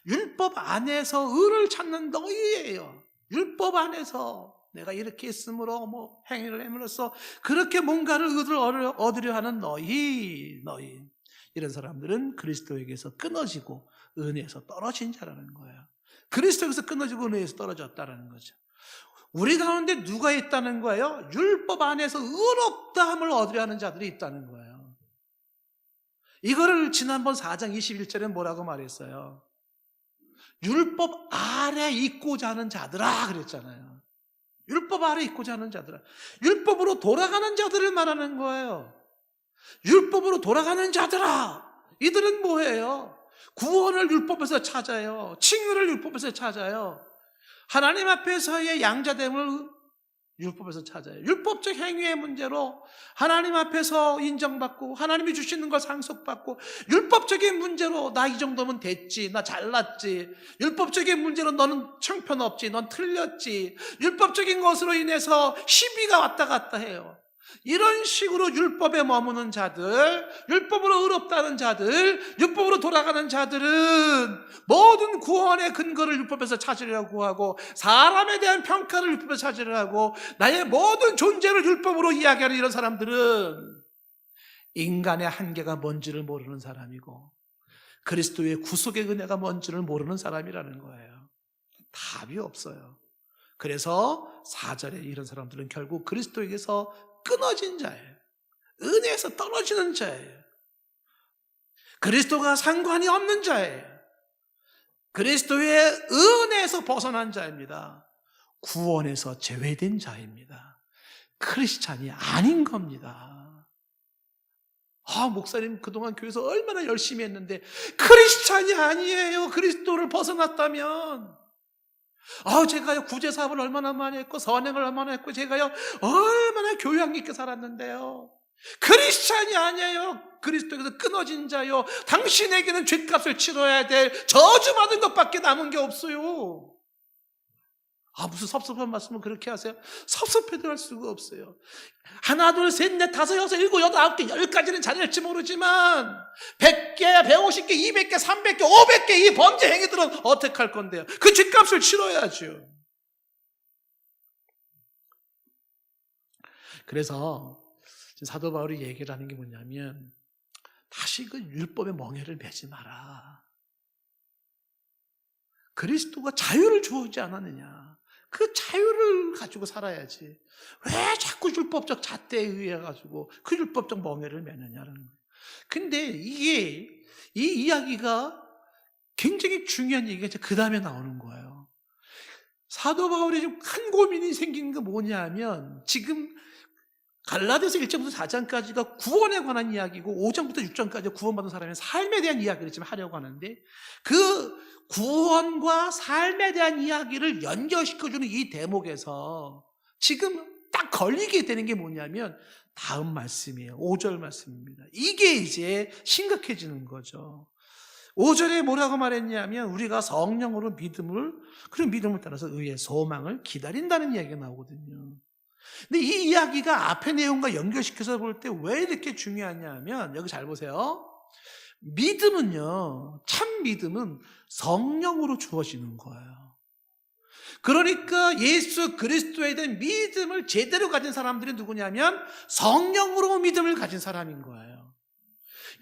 율법 안에서 의를 찾는 너희예요. 율법 안에서 내가 이렇게 했으므로 행위를 함으로써 그렇게 뭔가를 얻으려 하는 너희 이런 사람들은 그리스도에게서 끊어지고 은혜에서 떨어진 자라는 거예요. 그리스도에게서 끊어지고 은혜에서 떨어졌다는 거죠. 우리 가운데 누가 있다는 거예요? 율법 안에서 의롭다함을 얻으려 하는 자들이 있다는 거예요. 이거를 지난번 4장 21절에 뭐라고 말했어요? 율법 아래 있고자 하는 자들아 그랬잖아요. 율법 아래 있고자 하는 자들아. 율법으로 돌아가는 자들을 말하는 거예요. 율법으로 돌아가는 자들아. 이들은 뭐예요? 구원을 율법에서 찾아요. 칭의를 율법에서 찾아요. 하나님 앞에서의 양자됨을 율법에서 찾아요. 율법적 행위의 문제로 하나님 앞에서 인정받고 하나님이 주시는 걸 상속받고 율법적인 문제로 나 이 정도면 됐지, 나 잘났지, 율법적인 문제로 너는 형편없지, 넌 틀렸지, 율법적인 것으로 인해서 시비가 왔다 갔다 해요. 이런 식으로 율법에 머무는 자들, 율법으로 의롭다는 자들, 율법으로 돌아가는 자들은 모든 구원의 근거를 율법에서 찾으려고 하고 사람에 대한 평가를 율법에서 찾으려고 하고 나의 모든 존재를 율법으로 이야기하는 이런 사람들은 인간의 한계가 뭔지를 모르는 사람이고 그리스도의 구속의 은혜가 뭔지를 모르는 사람이라는 거예요. 답이 없어요. 그래서 4절에 이런 사람들은 결국 그리스도에게서 끊어진 자예요. 은혜에서 떨어지는 자예요. 그리스도가 상관이 없는 자예요. 그리스도의 은혜에서 벗어난 자입니다. 구원에서 제외된 자입니다. 크리스찬이 아닌 겁니다. 목사님 그동안 교회에서 얼마나 열심히 했는데 크리스찬이 아니에요. 그리스도를 벗어났다면. 제가요 구제 사업을 얼마나 많이 했고 선행을 얼마나 했고 제가요 얼마나 교양 있게 살았는데요. 크리스찬이 아니에요. 그리스도에게서 끊어진 자요. 당신에게는 죗값을 치러야 될 저주받은 것밖에 남은 게 없어요. 무슨 섭섭한 말씀을 그렇게 하세요? 섭섭해도 할 수가 없어요. 하나, 둘, 셋, 넷, 다섯, 여섯, 일곱, 여덟, 아홉 개, 10가지는 잘할지 모르지만 100개, 150개, 200개, 300개, 500개 이 범죄 행위들은 어떻게 할 건데요? 그 죗값을 치러야죠. 그래서 사도 바울이 얘기를 하는 게 뭐냐면 다시 그 율법의 멍에를 매지 마라. 그리스도가 자유를 주지 않았느냐. 그 자유를 가지고 살아야지. 왜 자꾸 율법적 잣대에 의해 가지고 그 율법적 멍에를 매느냐는 거예요. 근데 이 이야기가 굉장히 중요한 얘기가 그 다음에 나오는 거예요. 사도 바울이 좀 큰 고민이 생긴 게 뭐냐면 지금 갈라디아서 1장부터 4장까지가 구원에 관한 이야기고 5장부터 6장까지 구원받은 사람의 삶에 대한 이야기를 지금 하려고 하는데 그 구원과 삶에 대한 이야기를 연결시켜주는 이 대목에서 지금 딱 걸리게 되는 게 뭐냐면 다음 말씀이에요. 5절 말씀입니다. 이게 이제 심각해지는 거죠. 5절에 뭐라고 말했냐면 우리가 성령으로 믿음을 그런 믿음을 따라서 의의 소망을 기다린다는 이야기가 나오거든요. 근데 이 이야기가 앞의 내용과 연결시켜서 볼 때 왜 이렇게 중요하냐면 여기 잘 보세요. 믿음은요, 참 믿음은 성령으로 주어지는 거예요. 그러니까 예수 그리스도에 대한 믿음을 제대로 가진 사람들이 누구냐면 성령으로 믿음을 가진 사람인 거예요.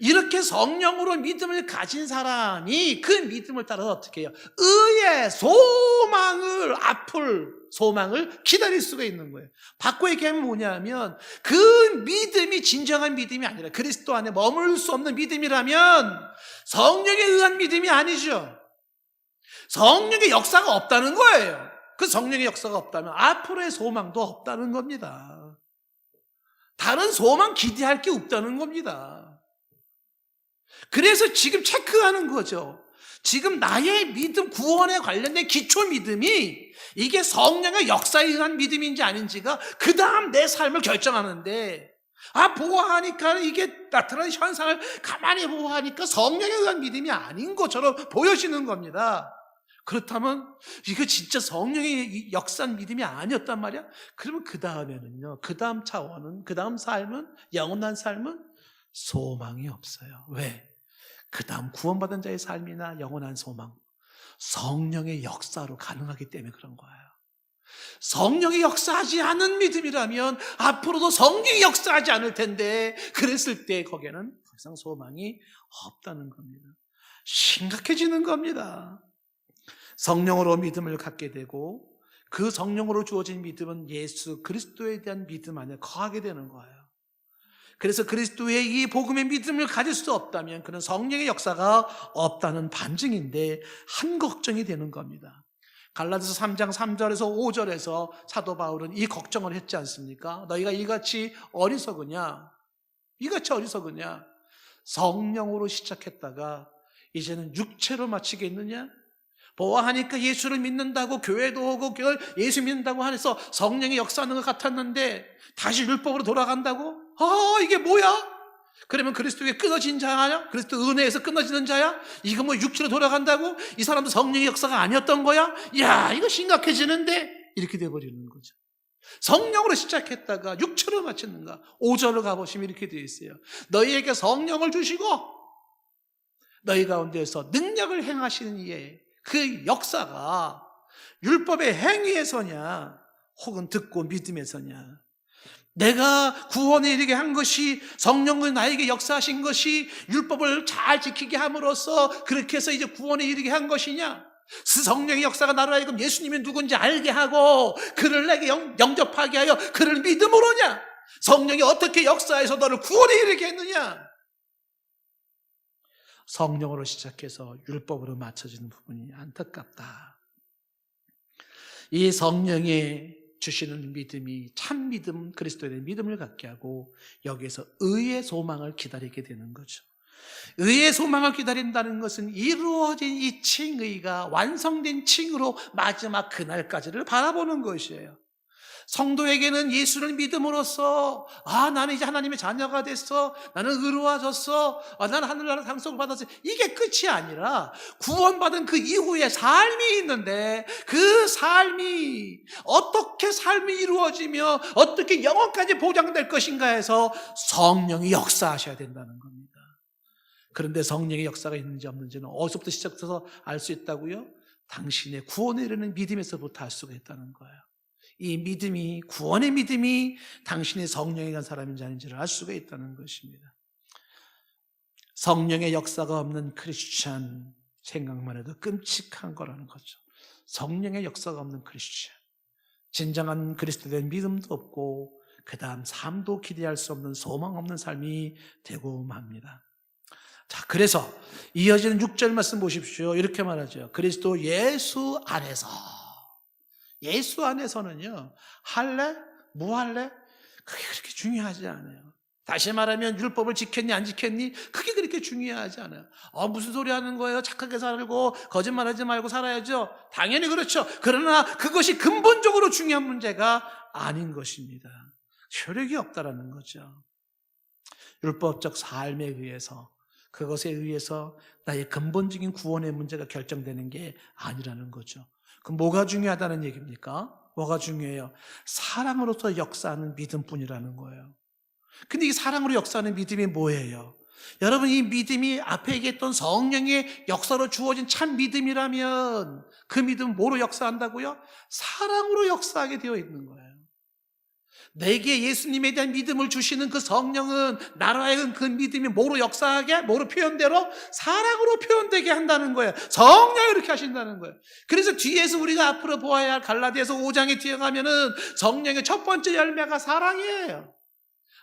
이렇게 성령으로 믿음을 가진 사람이 그 믿음을 따라서 어떻게 해요? 의의 소망을, 앞을 소망을 기다릴 수가 있는 거예요. 바꿔 얘기하면 뭐냐면 그 믿음이 진정한 믿음이 아니라 그리스도 안에 머물 수 없는 믿음이라면 성령에 의한 믿음이 아니죠. 성령의 역사가 없다는 거예요. 그 성령의 역사가 없다면 앞으로의 소망도 없다는 겁니다. 다른 소망 기대할 게 없다는 겁니다. 그래서 지금 체크하는 거죠. 지금 나의 믿음, 구원에 관련된 기초 믿음이 이게 성령의 역사에 의한 믿음인지 아닌지가 그 다음 내 삶을 결정하는데, 보아하니까 이게 나타나는 현상을 가만히 보아하니까 성령에 의한 믿음이 아닌 것처럼 보여지는 겁니다. 그렇다면 이거 진짜 성령의 역사한 믿음이 아니었단 말이야? 그러면 그 다음에는요, 그 다음 차원은, 그 다음 삶은, 영원한 삶은 소망이 없어요. 왜? 그 다음 구원받은 자의 삶이나 영원한 소망, 성령의 역사로 가능하기 때문에 그런 거예요. 성령이 역사하지 않은 믿음이라면 앞으로도 성령이 역사하지 않을 텐데, 그랬을 때 거기에는 더 이상 소망이 없다는 겁니다. 심각해지는 겁니다. 성령으로 믿음을 갖게 되고 그 성령으로 주어진 믿음은 예수 그리스도에 대한 믿음 안에 거하게 되는 거예요. 그래서 그리스도의 이 복음의 믿음을 가질 수 없다면 그는 성령의 역사가 없다는 반증인데 한 걱정이 되는 겁니다. 갈라디아서 3장 3절에서 5절에서 사도 바울은 이 걱정을 했지 않습니까? 너희가 이같이 어리석으냐? 이같이 어리석으냐? 성령으로 시작했다가 이제는 육체로 마치겠느냐? 보아하니까 예수를 믿는다고 교회도 오고 예수 믿는다고 하면서 성령이 역사하는 것 같았는데 다시 율법으로 돌아간다고? 이게 뭐야? 그러면 그리스도에 끊어진 자야? 그리스도 은혜에서 끊어지는 자야? 이거 뭐 육체로 돌아간다고? 이 사람도 성령의 역사가 아니었던 거야? 야, 이거 심각해지는데? 이렇게 돼버리는 거죠. 성령으로 시작했다가 육체로 마쳤는가? 5절로 가보시면 이렇게 되어 있어요. 너희에게 성령을 주시고 너희 가운데에서 능력을 행하시는 이에 그 역사가 율법의 행위에서냐 혹은 듣고 믿음에서냐, 내가 구원에 이르게 한 것이 성령을 나에게 역사하신 것이 율법을 잘 지키게 함으로써 그렇게 해서 이제 구원에 이르게 한 것이냐, 성령의 역사가 나로 하여금 예수님이 누군지 알게 하고 그를 내게 영접하게 하여 그를 믿음으로냐, 성령이 어떻게 역사해서 너를 구원에 이르게 했느냐. 성령으로 시작해서 율법으로 맞춰지는 부분이 안타깝다. 이 성령의 주시는 믿음이 참 믿음, 그리스도에 대한 믿음을 갖게 하고 여기에서 의의 소망을 기다리게 되는 거죠. 의의 소망을 기다린다는 것은 이루어진 이 칭의가 완성된 칭으로 마지막 그날까지를 바라보는 것이에요. 성도에게는 예수를 믿음으로써 나는 이제 하나님의 자녀가 됐어, 나는 의로워졌어, 나는 하늘나라 상속을 받았어, 이게 끝이 아니라 구원받은 그 이후의 삶이 있는데 그 삶이 어떻게 삶이 이루어지며 어떻게 영원까지 보장될 것인가 해서 성령이 역사하셔야 된다는 겁니다. 그런데 성령의 역사가 있는지 없는지는 어디서부터 시작해서 알 수 있다고요? 당신의 구원에 이르는 믿음에서부터 알 수가 있다는 거예요. 이 믿음이, 구원의 믿음이 당신의 성령에 대한 사람인지 아닌지를 알 수가 있다는 것입니다. 성령의 역사가 없는 크리스찬, 생각만 해도 끔찍한 거라는 거죠. 성령의 역사가 없는 크리스찬, 진정한 그리스도에 대한 믿음도 없고 그 다음 삶도 기대할 수 없는 소망 없는 삶이 되고 맙니다. 자, 그래서 이어지는 6절 말씀 보십시오. 이렇게 말하죠. 그리스도 예수 안에서. 예수 안에서는요, 할래? 뭐 할래? 그게 그렇게 중요하지 않아요. 다시 말하면 율법을 지켰니 안 지켰니? 그게 그렇게 중요하지 않아요. 무슨 소리 하는 거예요? 착하게 살고 거짓말하지 말고 살아야죠. 당연히 그렇죠. 그러나 그것이 근본적으로 중요한 문제가 아닌 것입니다. 효력이 없다라는 거죠. 율법적 삶에 의해서, 그것에 의해서 나의 근본적인 구원의 문제가 결정되는 게 아니라는 거죠. 그럼 뭐가 중요하다는 얘기입니까? 뭐가 중요해요? 사랑으로서 역사하는 믿음뿐이라는 거예요. 근데 이 사랑으로 역사하는 믿음이 뭐예요? 여러분, 이 믿음이 앞에 얘기했던 성령의 역사로 주어진 참 믿음이라면 그 믿음은 뭐로 역사한다고요? 사랑으로 역사하게 되어 있는 거예요. 내게 예수님에 대한 믿음을 주시는 그 성령은 나로 하여금 그 믿음이 뭐로 역사하게, 뭐로 표현대로? 사랑으로 표현되게 한다는 거예요. 성령이 이렇게 하신다는 거예요. 그래서 뒤에서 우리가 앞으로 보아야 할 갈라디아서 5장에 뒤에 가면은 성령의 첫 번째 열매가 사랑이에요.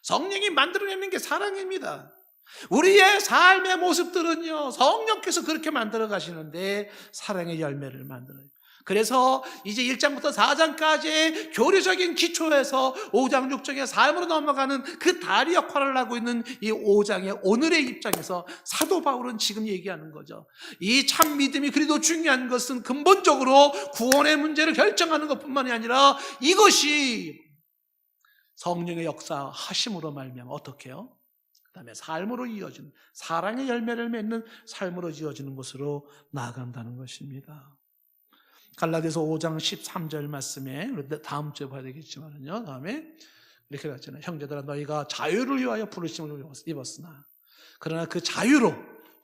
성령이 만들어내는 게 사랑입니다. 우리의 삶의 모습들은요, 성령께서 그렇게 만들어 가시는데 사랑의 열매를 만들어요. 그래서 이제 1장부터 4장까지의 교리적인 기초에서 5장, 6장의 삶으로 넘어가는 그 다리 역할을 하고 있는 이 5장의 오늘의 입장에서 사도 바울은 지금 얘기하는 거죠. 이 참 믿음이 그래도 중요한 것은 근본적으로 구원의 문제를 결정하는 것뿐만이 아니라 이것이 성령의 역사하심으로 말미암아 어떻게 해요? 그 다음에 삶으로 이어지는, 사랑의 열매를 맺는 삶으로 이어지는 것으로 나아간다는 것입니다. 갈라디아서 5장 13절 말씀에, 다음 주에 봐야 되겠지만요, 다음에 이렇게 나왔잖아요. 형제들아, 너희가 자유를 위하여 부르심을 입었으나 그러나 그 자유로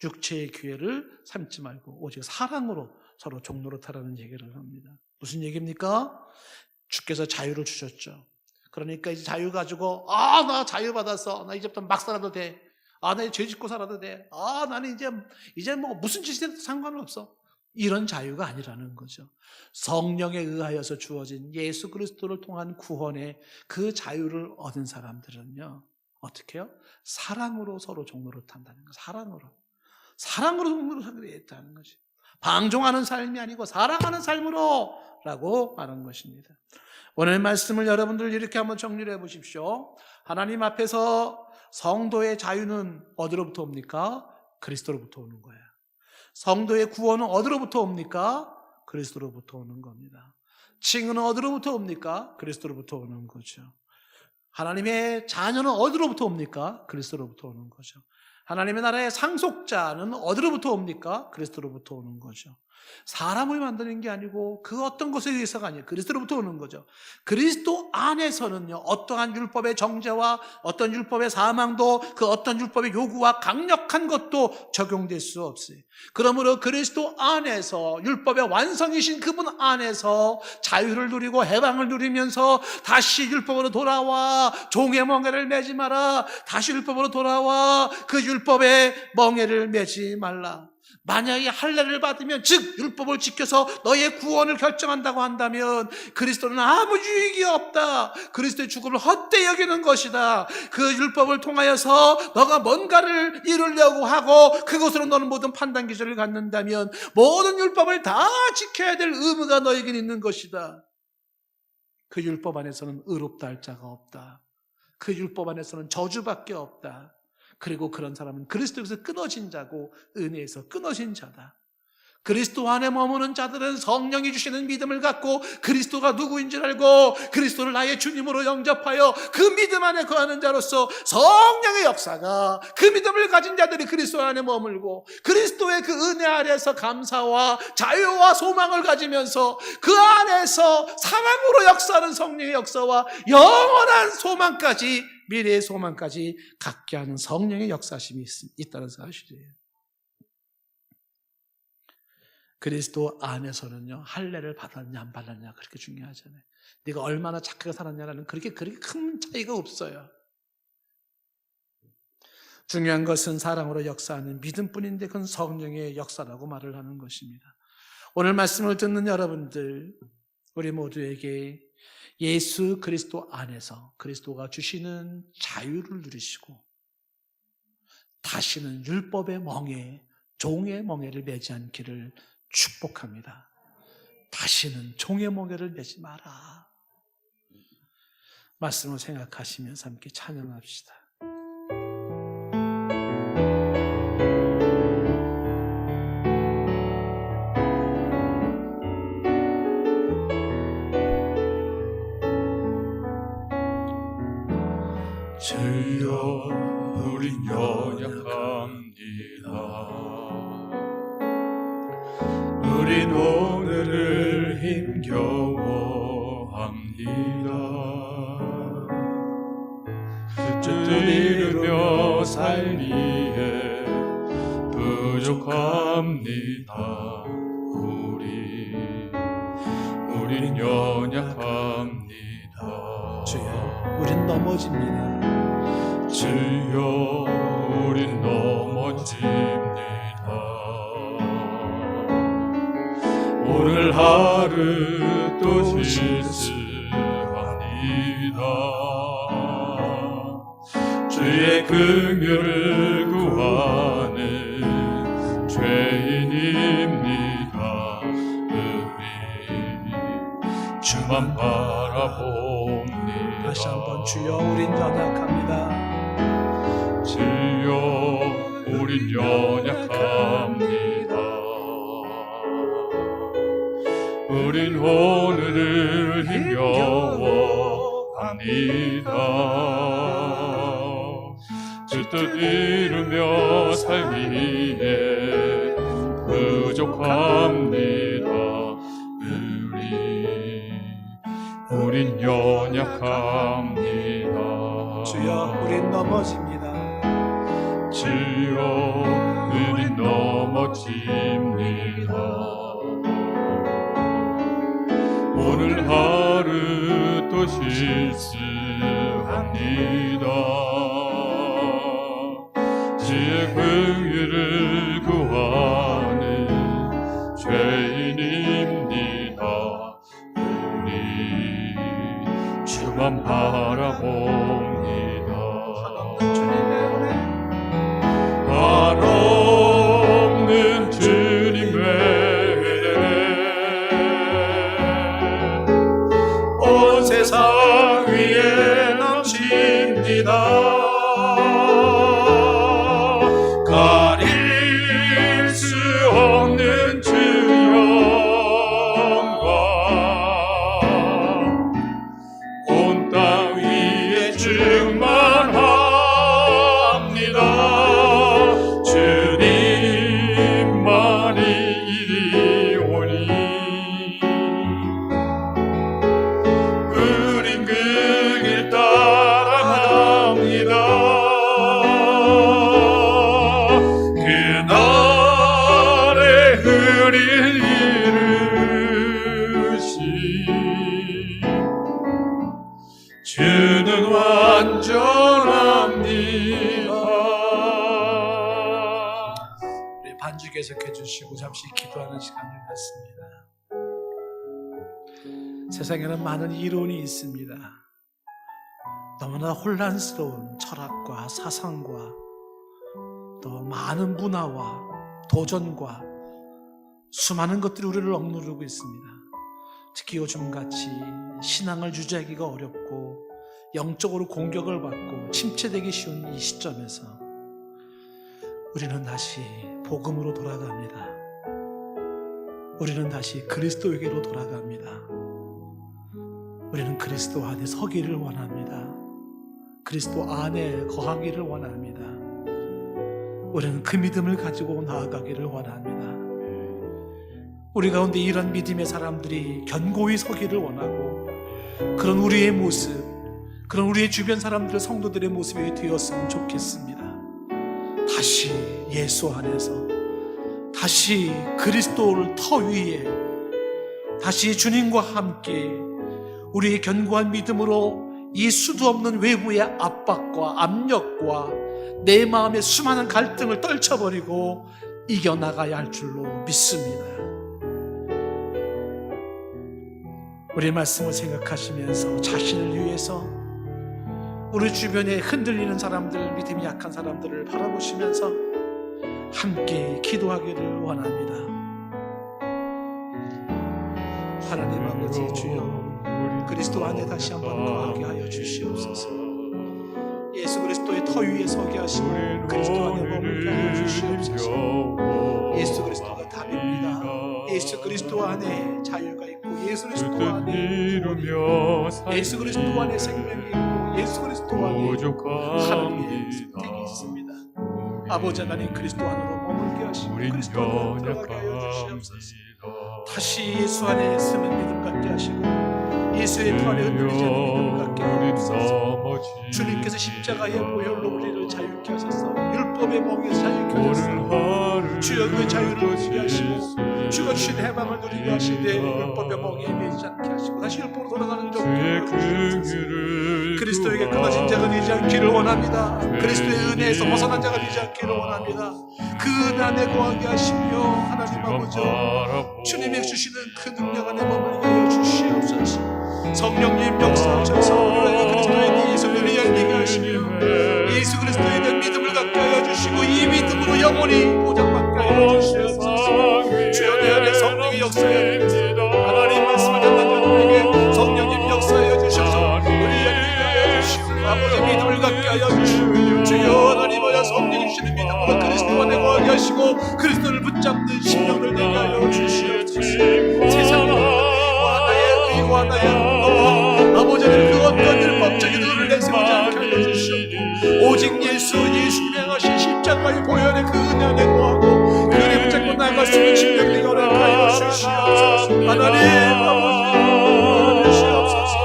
육체의 기회를 삼지 말고 오직 사랑으로 서로 종노릇하라는 얘기를 합니다. 무슨 얘기입니까? 주께서 자유를 주셨죠. 그러니까 이제 자유 가지고, 나 자유 받았어. 나 이제부터 막 살아도 돼. 나 죄 짓고 살아도 돼. 나는 이제 뭐 무슨 짓이든 상관없어. 이런 자유가 아니라는 거죠. 성령에 의하여서 주어진 예수 그리스도를 통한 구원의 그 자유를 얻은 사람들은요, 어떻게 해요? 사랑으로 서로 종노릇한다는 거예요. 사랑으로 종노릇하겠다는 것이. 방종하는 삶이 아니고 사랑하는 삶으로 라고 말한 것입니다. 오늘 말씀을 여러분들 이렇게 한번 정리를 해보십시오. 하나님 앞에서 성도의 자유는 어디로부터 옵니까? 그리스도로부터 오는 거예요. 성도의 구원은 어디로부터 옵니까? 그리스도로부터 오는 겁니다. 칭은 어디로부터 옵니까? 그리스도로부터 오는 거죠. 하나님의 자녀는 어디로부터 옵니까? 그리스도로부터 오는 거죠. 하나님의 나라의 상속자는 어디로부터 옵니까? 그리스도로부터 오는 거죠. 사람을 만드는 게 아니고 그 어떤 것에 의해서가 아니에요. 그리스도로부터 오는 거죠. 그리스도 안에서는요, 어떠한 율법의 정죄와 어떤 율법의 사망도, 그 어떤 율법의 요구와 강력한 것도 적용될 수 없어요. 그러므로 그리스도 안에서, 율법의 완성이신 그분 안에서 자유를 누리고 해방을 누리면서 다시 율법으로 돌아와 종의 멍에를 매지 마라. 다시 율법으로 돌아와 그 율법의 멍에를 매지 말라. 만약에 할례를 받으면, 즉 율법을 지켜서 너의 구원을 결정한다고 한다면 그리스도는 아무 유익이 없다. 그리스도의 죽음을 헛되이 여기는 것이다. 그 율법을 통하여서 너가 뭔가를 이루려고 하고 그것으로 너는 모든 판단 기준을 갖는다면 모든 율법을 다 지켜야 될 의무가 너에게 있는 것이다. 그 율법 안에서는 의롭다 할 자가 없다. 그 율법 안에서는 저주밖에 없다. 그리고 그런 사람은 그리스도에서 끊어진 자고 은혜에서 끊어진 자다. 그리스도 안에 머무는 자들은 성령이 주시는 믿음을 갖고 그리스도가 누구인 줄 알고 그리스도를 나의 주님으로 영접하여 그 믿음 안에 거하는 자로서 성령의 역사가, 그 믿음을 가진 자들이 그리스도 안에 머물고 그리스도의 그 은혜 아래에서 감사와 자유와 소망을 가지면서 그 안에서 사랑으로 역사하는 성령의 역사와 영원한 소망까지, 미래의 소망까지 갖게 하는 성령의 역사심이 있다는 사실이에요. 그리스도 안에서는요, 할례를 받았냐 안 받았냐 그렇게 중요하잖아요. 네가 얼마나 착하게 살았냐라는 그렇게 큰 차이가 없어요. 중요한 것은 사랑으로 역사하는 믿음뿐인데 그건 성령의 역사라고 말을 하는 것입니다. 오늘 말씀을 듣는 여러분들, 우리 모두에게 예수 그리스도 안에서 그리스도가 주시는 자유를 누리시고 다시는 율법의 멍에, 종의 멍에를 매지 않기를 축복합니다. 다시는 종의 멍에를 매지 마라. 말씀을 생각하시면서 함께 찬양합시다. 주여 우린 연약합니다. 우린 오늘을 힘겨워합니다. 주 이루며 살기에 부족합니다. 우린 연약합니다. 주여 우린 넘어집니다. 주여 우린 넘어집니다. 오늘 하루 또 실수합니다. 주의 긍휼을 구하는 죄인입니다. 우리 주만 바라봅니다. 다시 한번 주여 우린 연약합니다. 주여 우린 연약합니다. 우린 오늘을 힘겨워합니다. 주 뜻 이루며 살기에 부족합니다. 우린 연약합니다. 주여 우린 넘어집니다. 주여 우린 넘어집니다. 오늘 하루 또 실수합니다. 주의 긍휼을 구하는 죄인입니다. 우리 주만 바라봅니다. 한없는 주님의 은혜 온 세상 위에 넘칩니다. 가릴 수 없는 주 영광 온 땅 위에 충만합니다. 주님만이 이리 오니 우린 그 길 따라갑니다. 그날의 흐릴 이루시 주는 완전합니다. 우리 반주 계속해 주시고 잠시 기도하는 시간을 갖습니다. 세상에는 많은 이론이 있습니다. 너무나 혼란스러운 철학과 사상과 또 많은 문화와 도전과 수많은 것들이 우리를 억누르고 있습니다. 특히 요즘같이 신앙을 유지하기가 어렵고 영적으로 공격을 받고 침체되기 쉬운 이 시점에서 우리는 다시 복음으로 돌아갑니다. 우리는 다시 그리스도에게로 돌아갑니다. 우리는 그리스도 안에 서기를 원합니다. 그리스도 안에 거하기를 원합니다. 우리는 그 믿음을 가지고 나아가기를 원합니다. 우리 가운데 이런 믿음의 사람들이 견고히 서기를 원하고 그런 우리의 모습, 그런 우리의 주변 사람들, 성도들의 모습이 되었으면 좋겠습니다. 다시 예수 안에서, 다시 그리스도를 터 위에, 다시 주님과 함께 우리의 견고한 믿음으로 이 수도 없는 외부의 압박과 압력과 내 마음의 수많은 갈등을 떨쳐버리고 이겨나가야 할 줄로 믿습니다. 우리의 말씀을 생각하시면서 자신을 위해서 우리 주변에 흔들리는 사람들, 믿음이 약한 사람들을 바라보시면서 함께 기도하기를 원합니다. 하나님 아버지 주여, 그리스도 안에 다시 한번 거하게 하여 주시옵소서. 예수 그리스도의 터 위에 서게 하시고 그리스도 안에 머물게 하여 주시옵소서. 예수 그리스도가 답입니다. 예수 그리스도 안에 자유가 있고 예수 그리스도 안에 구원이 있고 예수 그리스도 안에 생명이 있고 예수 그리스도 안에 하나님의 선택이 있습니다. 아버지 하나님 그리스도 안으로 머물게 하시고 그리스도 안으로 들어가게 하여 주시옵소서. 다시 예수 안에 쓰는 믿음 갖게 하시고 예수의 터 안에 흔들리지 않는 믿음을 갖게 하옵소서. 넘어지 주님께서 십자가의 보혈로 우리를 자유케 하셨어. 율법의 멍에서 자유케 하셨어. 주여 그 자유를 누리게 하시고 주가 주신 해방을 누리게 하시되 율법의 멍에 매이지 않게 하시고 다시 율법으로 돌아가는 종 그리스도에게 끊어진 자가 되지 않기를 원합니다. 그리스도의 은혜에서 벗어난 자가 되지 않기를 원합니다. 그 은혜 안에 거하게 하시며 하나님 아버지 주님이 주시는 그 능력 안에 머물게 하여 주시옵소서. 성령님 역사하셔서 우리에게 그리스도에 대해서 눈이 열리게 하시며 예수 그리스도에 대한 믿음을 갖게 하여 주시고 이 믿음으로 영원히 보장받게 하여 주시옵소서. 주여 내 안에 성령의 역사에 하나님 말씀을 듣는 자들에게 성령님 역사하여 주셔서 눈이 열리게 하여 주시고 아버지 믿음을 갖게 하여 주시고 주여 하나님의 성령이 주시는 믿음으로 그리스도 안에 거하게 하시고 그리스도를 붙잡는 심령을 내게 하여 주시옵소서. 세상의 의와 나의 너와 아버지는 그 어떤 율법적인 의를 내세우지 않게 하여 주시옵고 오직 예수님의 행하신 십자가의 보혈의 그 은혜 안에 거하고 그 은혜 붙잡고 나아갈 수 있는 심령이 열어가여 주시옵소서. 하나님 아버지 주시옵소서.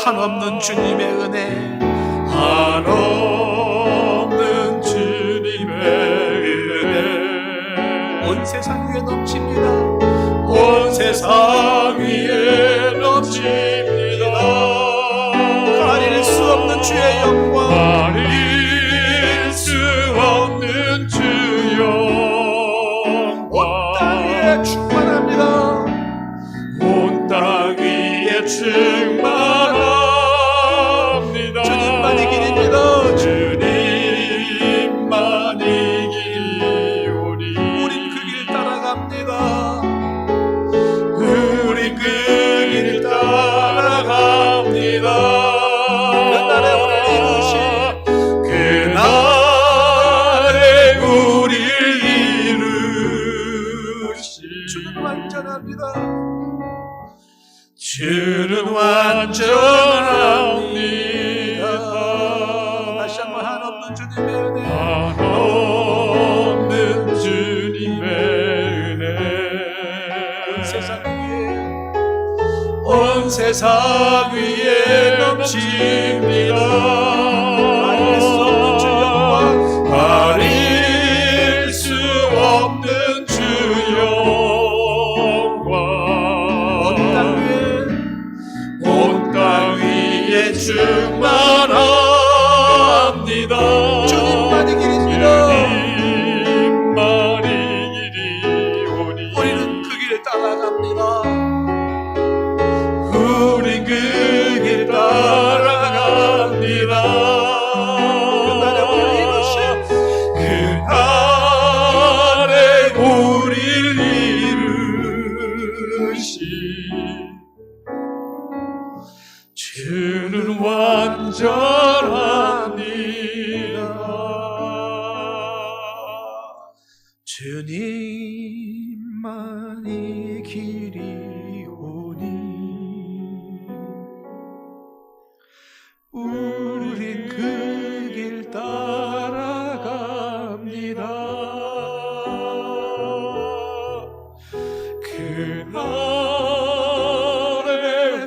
한없는 주님의 은혜 한없는 주님의 은혜 온 세상 위에 넘칩니다. 온 세상 위에 넘칩니다. 가릴 수 없는 주의 영광 가릴 수 없는 주 영광 온 땅 위에 충만합니다. 온 땅 위에 충만합니다. 주님만이 길입니다. 주님만이 길이오니 우린 그 길 따라갑니다. 우린 그 길 따라갑니다. 그날에 우리를 이루신 그날에 우리를 이루신 주는 완전합니다. 주는 완전합니다. 다시 한번 한없는 주님의 은혜 한없는 주님의 은혜 온 세상 위에 넘칩니다. 가릴 수 없는 주 영광 가릴 수 없는 주 영광 온 땅 위에 충만합니다. 주님만이 길입니다. 주님만이 길이오니 우리는 그 길을 따라갑니다. 우린 그 길 따라갑니다. 그날에 우리를 이루신 그날에 우리를 이루신 주는 완전합니다. 주님만이 길이오니 우린 그 길 따라갑니다. 그날에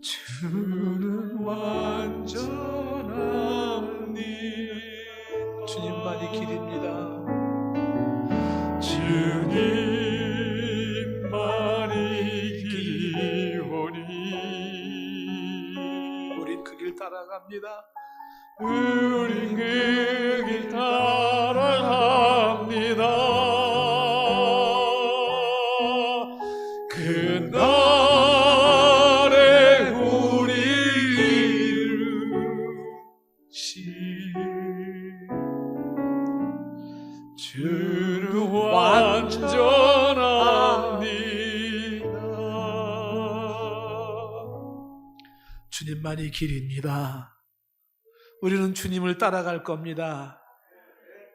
주는 완전합니다. 주님만이 길입니다. 주님만이 길이오니 우린 그 길 따라갑니다. 우린 그 길 따라갑니다. 그날에 우리 이루신 주는 완전합니다. 주님만이 길입니다. 우리는 주님을 따라갈 겁니다.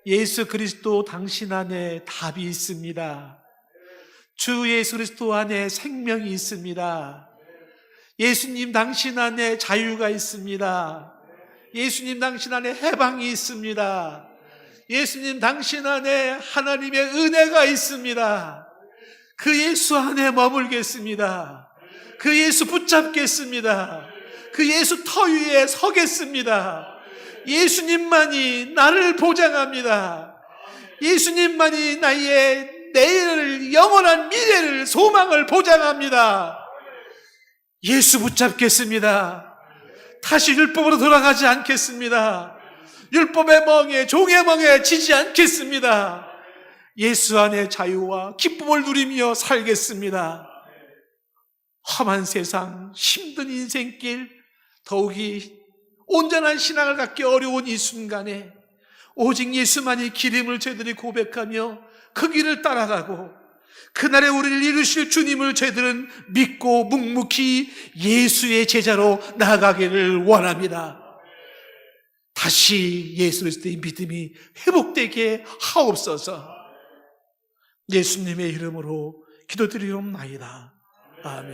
예수 그리스도 당신 안에 답이 있습니다. 주 예수 그리스도 안에 생명이 있습니다. 예수님 당신 안에 자유가 있습니다. 예수님 당신 안에 해방이 있습니다. 예수님 당신 안에 하나님의 은혜가 있습니다. 그 예수 안에 머물겠습니다. 그 예수 붙잡겠습니다. 그 예수 터 위에 서겠습니다. 예수님만이 나를 보장합니다. 예수님만이 나의 내일을, 영원한 미래를, 소망을 보장합니다. 예수 붙잡겠습니다. 다시 율법으로 돌아가지 않겠습니다. 율법의 멍에, 종의 멍에 지지 않겠습니다. 예수 안에 자유와 기쁨을 누리며 살겠습니다. 험한 세상, 힘든 인생길, 더욱이 온전한 신앙을 갖기 어려운 이 순간에 오직 예수만이 길임을 저희들이 고백하며 그 길을 따라가고 그날에 우리를 이루실 주님을 저희들은 믿고 묵묵히 예수의 제자로 나아가기를 원합니다. 다시 예수 그리스도의 믿음이 회복되게 하옵소서. 예수님의 이름으로 기도드리옵나이다. 아멘.